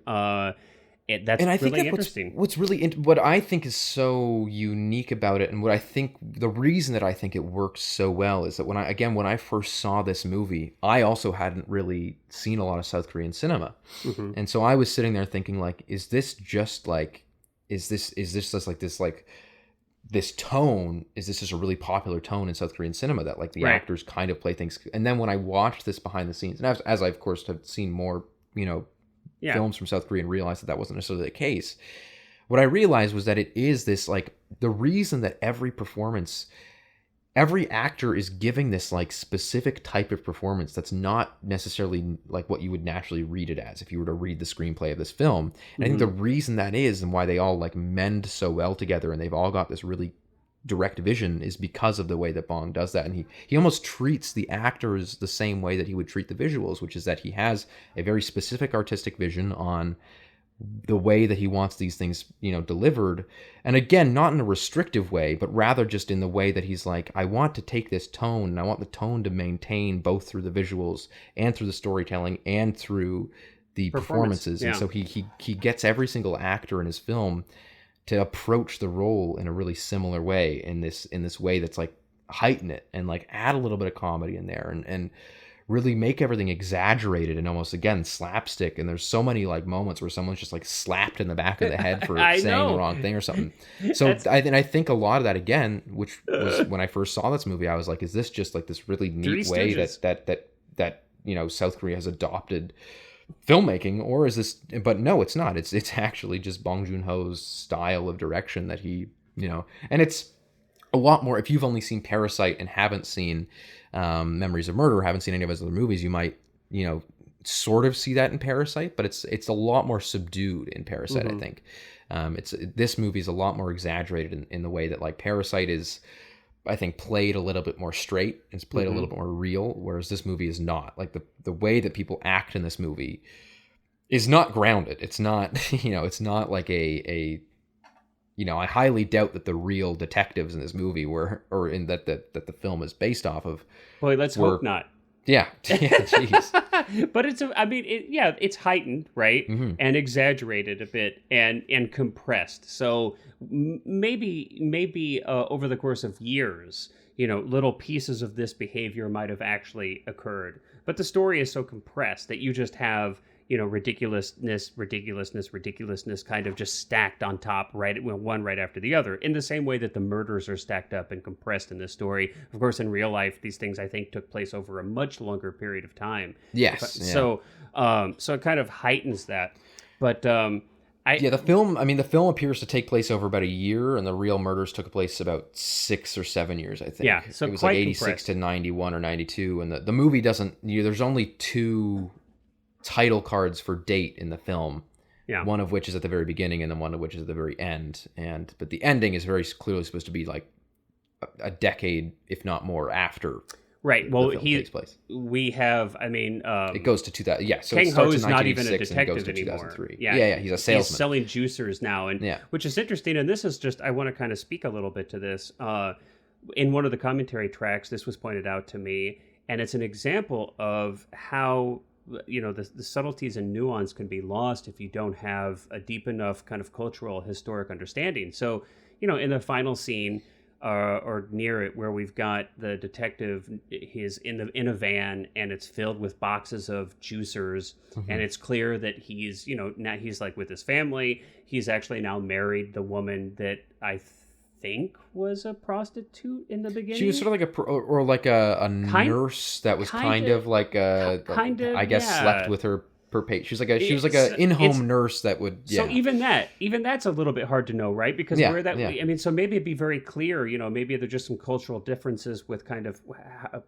That's And I think really that interesting. what I think is so unique about it, and what I think the reason that I think it works so well is that when I first saw this movie, I also hadn't really seen a lot of South Korean cinema, Hmm. and so I was sitting there thinking like, is this just like, is this just like this tone? Is this just a really popular tone in South Korean cinema that like the Right. actors kind of play things? And then when I watched this behind the scenes, and as I of course have seen more, Yeah. films from South Korea and realized that that wasn't necessarily the case. What I realized was that it is this like the reason that every actor is giving this like specific type of performance that's not necessarily like what you would naturally read it as if you were to read the screenplay of this film. And I think the reason that is, and why they all like mend so well together and they've all got this really direct vision, is because of the way that Bong does that. And he almost treats the actors the same way that he would treat the visuals, which is that he has a very specific artistic vision on the way that he wants these things, delivered. And again, not in a restrictive way, but rather just in the way that he's like, I want to take this tone and I want the tone to maintain both through the visuals and through the storytelling and through the performances. Yeah. And so he gets every single actor in his film to approach the role in a really similar way, in this way that's like heighten it and like add a little bit of comedy in there and really make everything exaggerated and almost again slapstick. And there's so many like moments where someone's just like slapped in the back of the head for I saying know. the wrong thing or something. So I think a lot of that, again, which was when I first saw this movie, I was like, is this just like this really neat Three way Stooges. that South Korea has adopted filmmaking, or is this? But no, it's not. It's actually just Bong Joon-ho's style of direction that he, and it's a lot more. If you've only seen Parasite and haven't seen Memories of Murder, haven't seen any of his other movies, you might, sort of see that in Parasite, but it's a lot more subdued in Parasite. I think this movie is a lot more exaggerated in the way that like Parasite is, I think, played a little bit more straight. It's played a little bit more real, whereas this movie is not. Like the way that people act in this movie is not grounded. It's not, it's not like a I highly doubt that the real detectives in this movie were, or in that the film is based off of. Boy, let's hope not. Yeah, jeez. But it's heightened, right, and exaggerated a bit, and compressed. So maybe over the course of years, little pieces of this behavior might have actually occurred. But the story is so compressed that you just have ridiculousness kind of just stacked on top, one right after the other, in the same way that the murders are stacked up and compressed in this story. Of course, in real life, these things I think took place over a much longer period of time. Yes. So it kind of heightens that. But the film appears to take place over about a year, and the real murders took place about 6 or 7 years, I think. Yeah, so it was quite like 86 compressed. to 91 or 92, and the movie doesn't. There's only 2 title cards for date in the film. Yeah. One of which is at the very beginning, and then one of which is at the very end. But the ending is very clearly supposed to be like a decade, if not more, after. Right. Well, the film takes place. We have. I mean, it goes to 2000. Yeah. So Kang it Ho starts is in not even a 1986 and it goes detective to anymore. 2003. Yeah. Yeah. He's a salesman. He's selling juicers now, which is interesting. And this is just I want to kind of speak a little bit to this. In one of the commentary tracks, this was pointed out to me, and it's an example of how the subtleties and nuance can be lost if you don't have a deep enough kind of cultural historic understanding. So in the final scene, or near it, where we've got the detective. He's in a van, and it's filled with boxes of juicers, and it's clear that he's now he's like with his family. He's actually now married the woman that I think was a prostitute in the beginning. She was sort of like like a nurse that was kind of like I guess slept with her per patient. She was like a in-home nurse that would. Yeah. So even that's a little bit hard to know, right? Because I mean, so maybe it'd be very clear, maybe there's just some cultural differences with kind of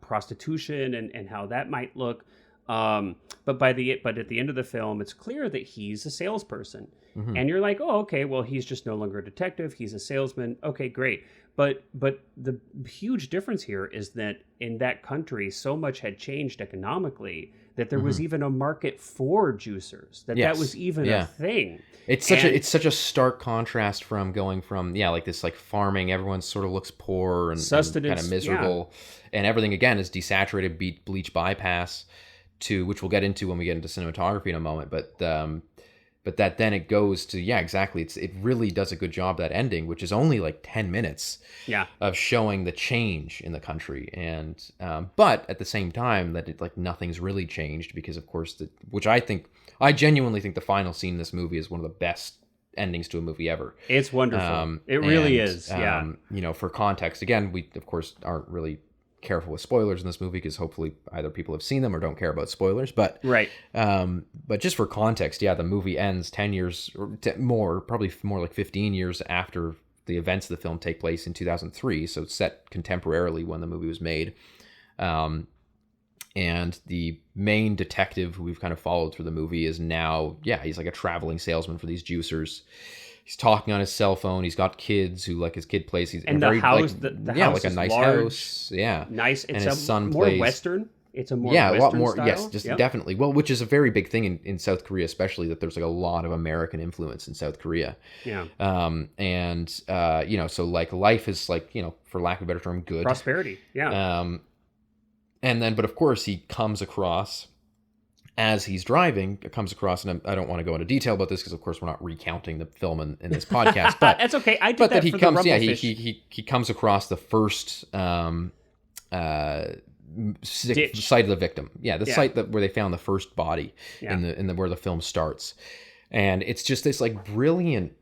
prostitution and how that might look. But at the end of the film, it's clear that he's a salesperson, and you're like, oh, okay, well, he's just no longer a detective; he's a salesman. Okay, great. But the huge difference here is that in that country, so much had changed economically that there was even a market for juicers. That was even a thing. It's such a stark contrast from going from like this like farming, everyone sort of looks poor and kind of miserable, and everything again is desaturated bleach bypass. To which we'll get into when we get into cinematography in a moment, but that then it goes to exactly. It really does a good job, that ending, which is only like 10 minutes of showing the change in the country, and but at the same time that it like nothing's really changed, because of course I genuinely think the final scene in this movie is one of the best endings to a movie ever. It's wonderful. It really is. For context, again, we of course aren't really careful with spoilers in this movie, because hopefully either people have seen them or don't care about spoilers, but just for context, the movie ends 10 years or more, probably more like 15 years after the events of the film take place in 2003, so it's set contemporarily when the movie was made, and the main detective who we've kind of followed through the movie is now he's like a traveling salesman for these juicers. He's talking on his cell phone. He's got kids who like his kid plays. He's and in the house, the house like a is nice large, house. Nice. And his son more plays Western. It's a more a lot Western more. style. Yes, definitely. Well, which is a very big thing in South Korea, especially that there's like a lot of American influence in South Korea. Yeah. So like life is like for lack of a better term, good prosperity. Yeah. And then, but of course, he comes across. As he's driving, it comes across, and I don't want to go into detail about this because, of course, we're not recounting the film in this podcast. But that's okay. I did that he for comes, the Rumblefish. he comes across the first site of the victim. The site where they found the first body in the where the film starts, and it's just this like brilliant,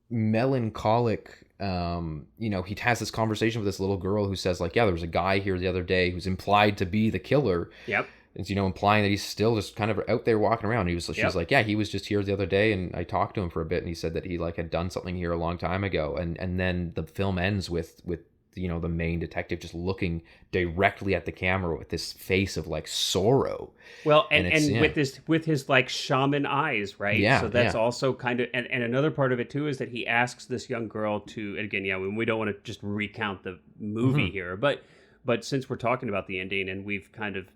melancholic. He has this conversation with this little girl who says like, there was a guy here the other day who's implied to be the killer. Yep. It's, implying that he's still just kind of out there walking around. She's like, he was just here the other day, and I talked to him for a bit, and he said that he like had done something here a long time ago. And then the film ends with the main detective just looking directly at the camera with this face of like sorrow. Well, and with his like shaman eyes, right? Yeah. So that's also kind of and another part of it too is that he asks this young girl to, and again, we don't want to just recount the movie here, but since we're talking about the ending and we've kind of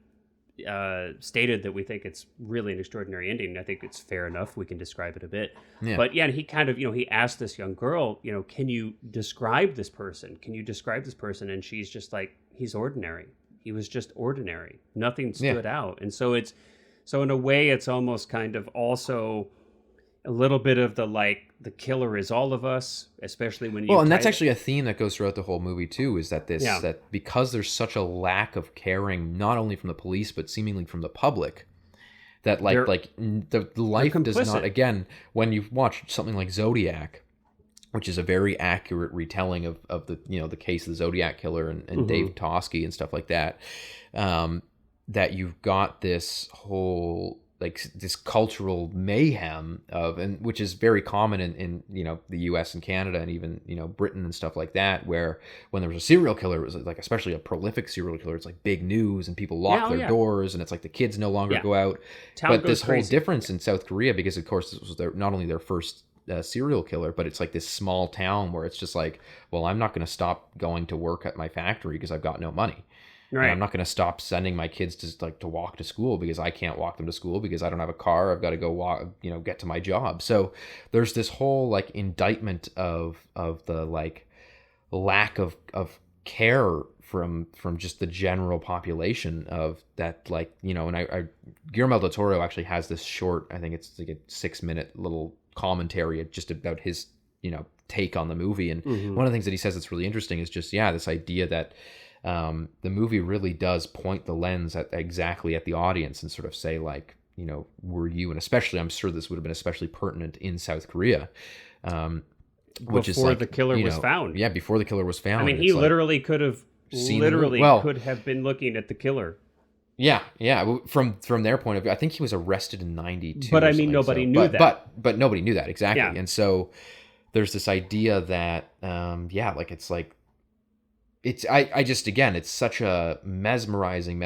stated that we think it's really an extraordinary ending, I think it's fair enough. We can describe it a bit. Yeah. But he kind of, he asked this young girl, can you describe this person? Can you describe this person? And she's just like, he's ordinary. He was just ordinary. Nothing stood out. And so in a way, it's almost kind of also a little bit of the killer is all of us, especially when you. Well, and that's actually a theme that goes throughout the whole movie too. Is that that because there's such a lack of caring, not only from the police but seemingly from the public, that the life does not. Again, when you watch something like Zodiac, which is a very accurate retelling of the the case of the Zodiac killer and Dave Toschi and stuff like that, that you've got this whole. Like this cultural mayhem and which is very common in the US and Canada and even Britain and stuff like that, where when there was a serial killer, it was like, especially a prolific serial killer, it's like big news and people lock their doors, and it's like the kids no longer go out. But this whole difference in South Korea, because of course this was not only their first serial killer, but it's like this small town where it's just like, well, I'm not going to stop going to work at my factory because I've got no money. Right. And I'm not going to stop sending my kids to walk to school because I can't walk them to school because I don't have a car. I've got to go walk, get to my job. So there's this whole like indictment of the like lack of care from just the general population of that, like, and I Guillermo del Toro actually has this short, I think it's like a 6-minute little commentary just about his take on the movie. And Mm-hmm. one of the things that he says that's really interesting is just, this idea that the movie really does point the lens exactly at the audience and sort of say, like, were you, and especially, I'm sure this would have been especially pertinent in South Korea, which is Before like, the killer was found. Yeah, before the killer was found. I mean, And he it's like, literally could have seen the movie. Well, could have been looking at the killer. Yeah. From their point of view, I think he was arrested in '92. But I mean, nobody knew that. But nobody knew that, exactly. Yeah. And so there's this idea that, like it's like, I just, again, it's such a mesmerizing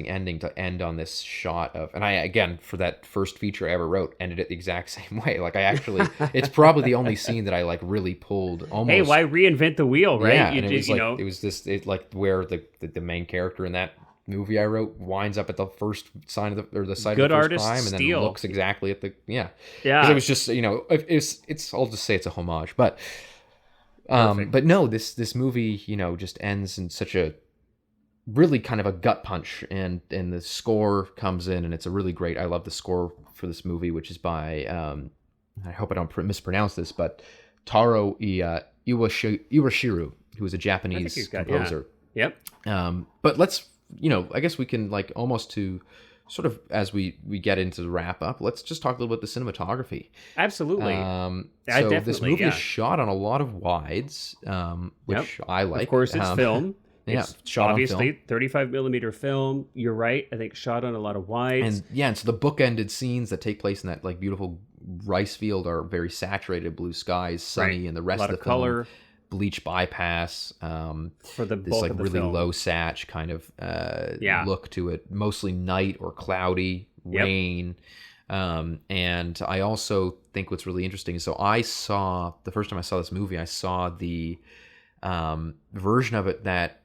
ending to end on this shot of, and I, again, for that first feature I ever wrote, ended it the exact same way. Like, I actually, it's probably the only scene that I like really pulled almost. Hey, why reinvent the wheel, right? Yeah, and it was like, it was this, like where the main character in that movie I wrote winds up at the first sign of the site Good of the first artists crime, and steal. then looks exactly at the Yeah. 'Cause it was just, it's I'll just say it's a homage, but no, this movie, just ends in such a really kind of a gut punch, and the score comes in, and it's a really great. I love the score for this movie, which is by I hope I don't mispronounce this, but Taro Iwashiru, who is a Japanese composer. Yeah. Yep. But let's, I guess we can, like, almost to sort of, as we get into the wrap up, let's just talk a little bit the cinematography. Absolutely. So this movie is shot on a lot of wides, which I like. Of course, it's film. It's shot obviously on film. 35 millimeter film. You're right. I think shot on a lot of wides. And so the bookended scenes that take place in that, like, beautiful rice field are very saturated, blue skies, sunny, and the rest of the color. film, bleach bypass, for the this bulk like of the really film. low sach kind of look to it, mostly night or cloudy, rain. And I also think what's really interesting is, so the first time I saw this movie, I saw the version of it that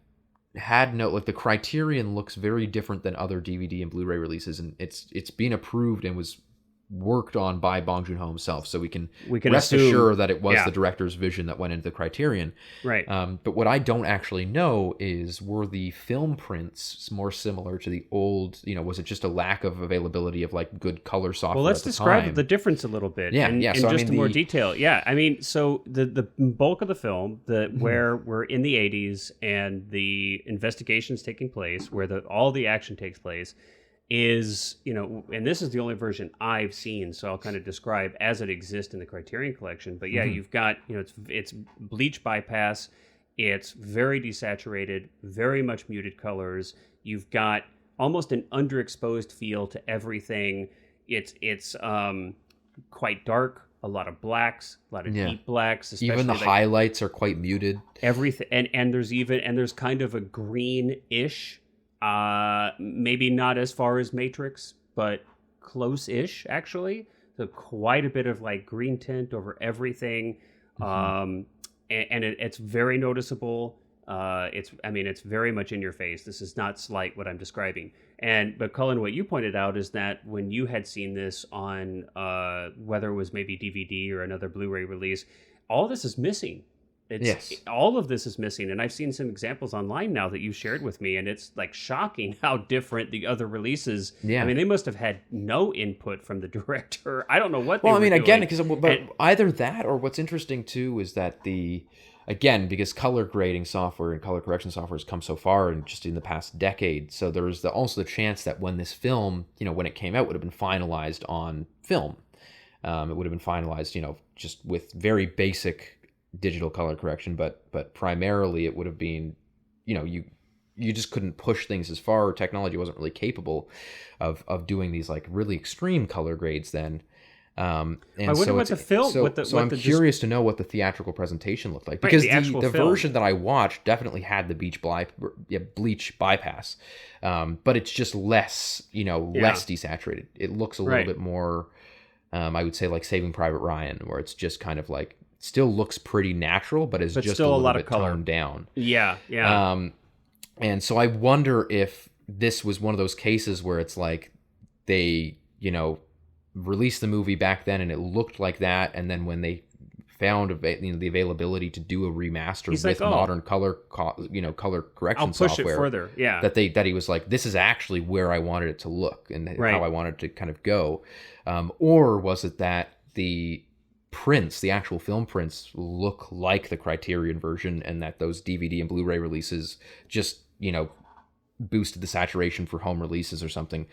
had the Criterion looks very different than other DVD and Blu-ray releases, and it's been approved and was worked on by Bong Joon-ho himself, so we can rest assured that it was the director's vision that went into the Criterion. Right. But what I don't actually know is, were the film prints more similar to the old, was it just a lack of availability of, like, good color software? Well, let's describe the difference a little bit. Yeah, in so, just more detail. Yeah, I mean, so the bulk of the film, where we're in the 80s and the investigation's taking place, where all the action takes place, is, and this is the only version I've seen, so I'll kind of describe as it exists in the Criterion Collection. But yeah, you've got, it's bleach bypass, it's very desaturated, very much muted colors. You've got almost an underexposed feel to everything. It's quite dark, a lot of blacks, a lot of deep blacks. Even the highlights are quite muted. Everything, and there's kind of a greenish. Maybe not as far as Matrix, but close-ish, actually. So quite a bit of, like, green tint over everything. And it's very noticeable. It's very much in your face. This is not slight, what I'm describing. But Cullen, what you pointed out is that when you had seen this on, whether it was maybe DVD or another Blu-ray release, all this is missing. All of this is missing, and I've seen some examples online now that you shared with me, and it's, like, shocking how different the other releases. Yeah. I mean, they must have had no input from the director. I don't know what. Well, I mean, again, because either that, or what's interesting too is that because color grading software and color correction software has come so far and just in the past decade, so there's also the chance that when this film, when it came out, would have been finalized on film. It would have been finalized, just with very basic digital color correction, but primarily it would have been, you just couldn't push things as far, or technology wasn't really capable of doing these, like, really extreme color grades then. And I wonder what the film. So I'm curious to know what the theatrical presentation looked like, because the version that I watched definitely had the bleach bypass, but it's just less, less desaturated. It looks a little bit more, I would say, like Saving Private Ryan, where it's just kind of like, still looks pretty natural, but is just still a lot bit of color toned down. Yeah. And so I wonder if this was one of those cases where it's like they, released the movie back then and it looked like that, and then when they found the availability to do a remaster with modern color correction software, I'll push it further. Yeah, that he was like, this is actually where I wanted it to look and how I wanted it to kind of go, or was it that the prints, the actual film prints, look like the Criterion version, and that those DVD and Blu-ray releases just, boosted the saturation for home releases or something.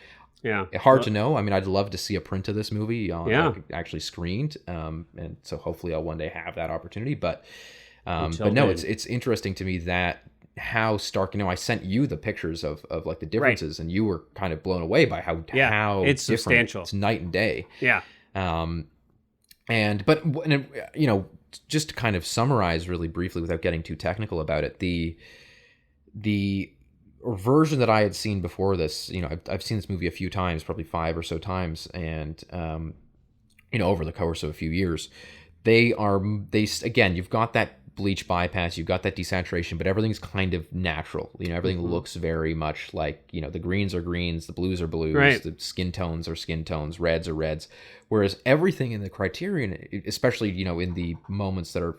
Yeah. Hard to know. I mean, I'd love to see a print of this movie on actually screened. And so hopefully I'll one day have that opportunity. But no, it's interesting to me that how stark, I sent you the pictures of like the differences, and you were kind of blown away by how it's different. substantial. It's night and day. Yeah. But just to kind of summarize really briefly without getting too technical about it, the version that I had seen before this, I've seen this movie a few times, probably 5 or so times, and over the course of a few years, again, you've got that bleach bypass, you've got that desaturation, but everything's kind of natural. Everything looks very much like, the greens are greens, the blues are blues, right. The skin tones are skin tones, reds are reds. Whereas everything in the Criterion, especially, in the moments that are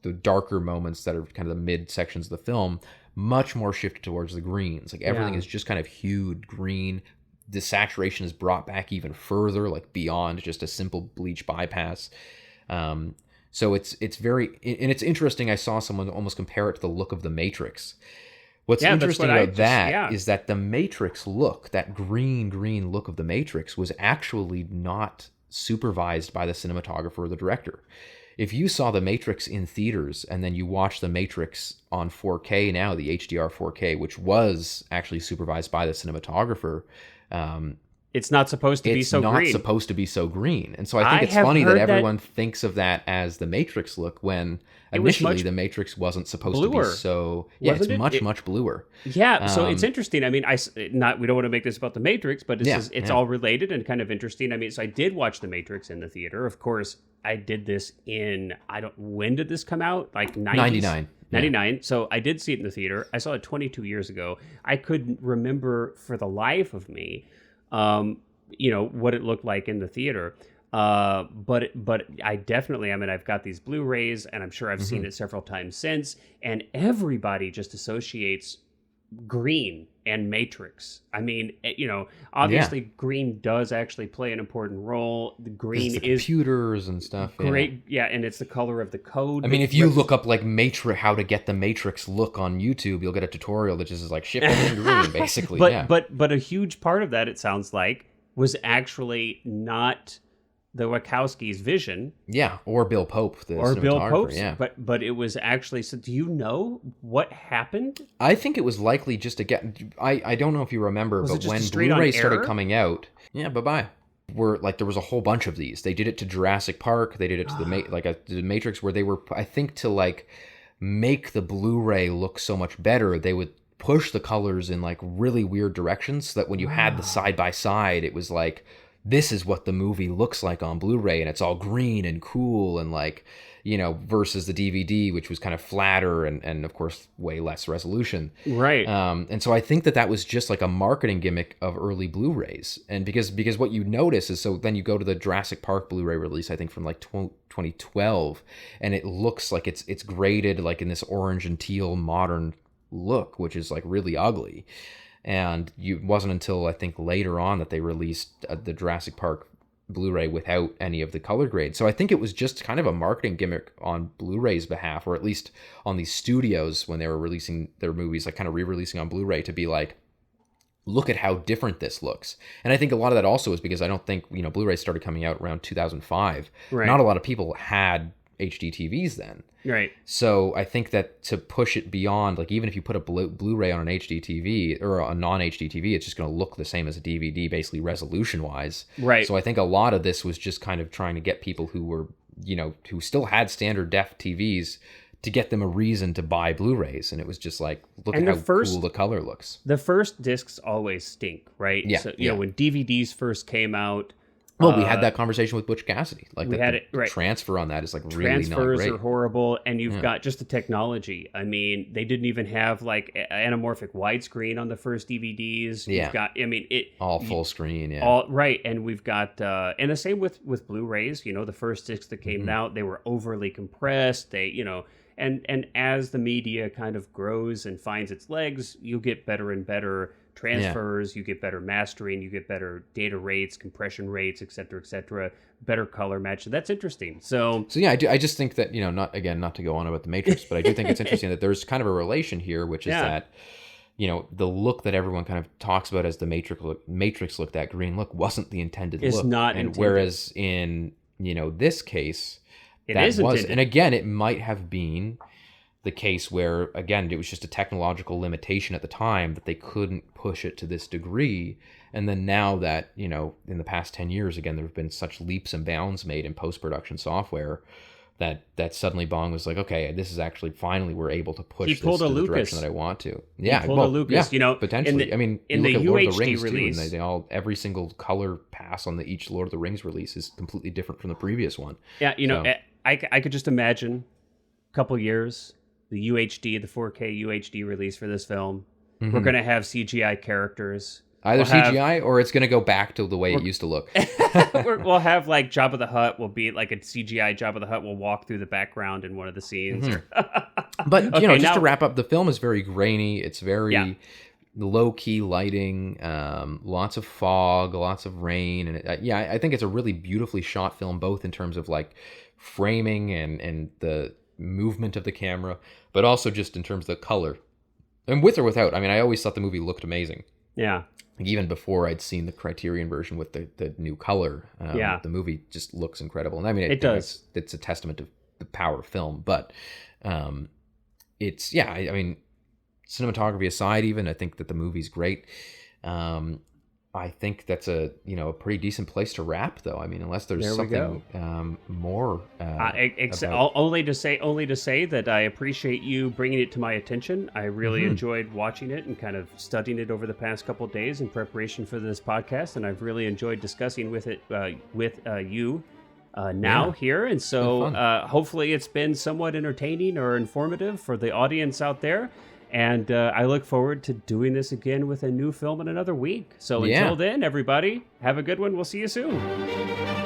the darker moments that are kind of the mid sections of the film, much more shifted towards the greens. Like everything is just kind of hued green. The saturation is brought back even further, like beyond just a simple bleach bypass. So it's very, and it's interesting. I saw someone almost compare it to the look of The Matrix. What's interesting about that is that the Matrix look, that green look of The Matrix, was actually not supervised by the cinematographer or the director. If you saw The Matrix in theaters and then you watch The Matrix on 4K now, the HDR 4K, which was actually supervised by the cinematographer, it's not supposed to be so green. It's not supposed to be so green. And so I think it's funny that everyone thinks of that as the Matrix look when initially the Matrix wasn't supposed to be so... Yeah, it's much bluer. Yeah, so it's interesting. I mean, we don't want to make this about the Matrix, but it's all related and kind of interesting. I mean, so I did watch the Matrix in the theater. Of course, I did this when did this come out? Like 90s? 99. 99. Yeah. So I did see it in the theater. I saw it 22 years ago. I couldn't remember for the life of me what it looked like in the theater. But I definitely, I've got these Blu-rays, and I'm sure I've seen it several times since, and everybody just associates green and Matrix. I mean, obviously green does actually play an important role. The green is computers and stuff. Great. Yeah. And it's the color of the code. I mean, if you look up like how to get the Matrix look on YouTube, you'll get a tutorial that just is like shift it in green, basically. But a huge part of that, it sounds like, was actually not the Wachowskis' vision. Yeah, or Bill Pope, the cinematographer. Bill Pope's, yeah. But it was actually... So do you know what happened? I think it was likely just to get... I don't know if you remember, but when Blu-ray started coming out... Yeah, bye-bye. There was a whole bunch of these. They did it to Jurassic Park. They did it to the Matrix, where they were, I think, to make the Blu-ray look so much better, they would push the colors in really weird directions so that when you had the side-by-side, it was like... This is what the movie looks like on Blu-ray, and it's all green and cool and versus the DVD, which was kind of flatter and of course way less resolution. Right. And so I think that was just like a marketing gimmick of early Blu-rays. And because what you notice is, so then you go to the Jurassic Park Blu-ray release, I think from 2012, and it looks like it's graded in this orange and teal modern look, which is really ugly. And it wasn't until I think later on that they released the Jurassic Park Blu-ray without any of the color grade. So I think it was just kind of a marketing gimmick on Blu-ray's behalf, or at least on these studios when they were releasing their movies, kind of re-releasing on Blu-ray, to be like, look at how different this looks. And I think a lot of that also is because I don't think, Blu-ray started coming out around 2005. Right. Not a lot of people had HD TVs then. Right. So I think that to push it beyond, even if you put a Blu-ray on an HD TV or a non-HD TV, it's just going to look the same as a DVD, basically resolution-wise. Right. So I think a lot of this was just kind of trying to get people who were, who still had standard def TVs, to get them a reason to buy Blu-rays. And it was just look at how cool the color looks. The first discs always stink, right? Yeah. So, when DVDs first came out, well, we had that converstion with Butch Cassidy. We had it, right. Transfer on that is really not great. Transfers are horrible, and you've got just the technology. I mean, they didn't even have anamorphic widescreen on the first DVDs. Yeah. You've got, all full screen. Yeah. All right, and we've got, and the same with Blu-rays. The first discs that came out, they were overly compressed. They, and as the media kind of grows and finds its legs, you'll get better and better transfers, you get better mastering, you get better data rates, compression rates, et cetera, better color match. That's interesting. So yeah, I just think that, not to go on about the Matrix, but I do think it's interesting that there's kind of a relation here, which is that, the look that everyone kind of talks about as the Matrix look, that green look, wasn't the intended it's look. not and intended. Whereas in, this case, it is was, intended. and again, it might have been the case where, again, it was just a technological limitation at the time that they couldn't push it to this degree. And then now that, in the past 10 years, again, there have been such leaps and bounds made in post-production software that suddenly Bong was like, okay, this is actually, finally, we're able to push this to the direction that I want to. Yeah, he pulled a Lucas, potentially. In you look the at Lord UHD of the Rings release, too, and they all, every single color pass on each Lord of the Rings release is completely different from the previous one. Yeah, I could just imagine a couple years, the 4K UHD release for this film. Mm-hmm. We're going to have CGI characters. Either CGI or it's going to go back to the way it used to look. We'll have like Jabba the Hutt will be like a CGI Jabba the Hutt will walk through the background in one of the scenes. Mm-hmm. But, just to wrap up, the film is very grainy. It's very low-key lighting, lots of fog, lots of rain. And I think it's a really beautifully shot film, both in terms of like framing and the movement of the camera, but also just in terms of the color. And with or without, I always thought the movie looked amazing. Yeah. Even before I'd seen the Criterion version with the new color, the movie just looks incredible. And it does. It's a testament to the power of film. But it's, cinematography aside, even, I think that the movie's great. I think that's a pretty decent place to wrap, though. Unless there's something more. Only to say that I appreciate you bringing it to my attention. I really enjoyed watching it and kind of studying it over the past couple of days in preparation for this podcast, and I've really enjoyed discussing with you here. And so hopefully it's been somewhat entertaining or informative for the audience out there. And I look forward to doing this again with a new film in another week. So until then, everybody, have a good one. We'll see you soon.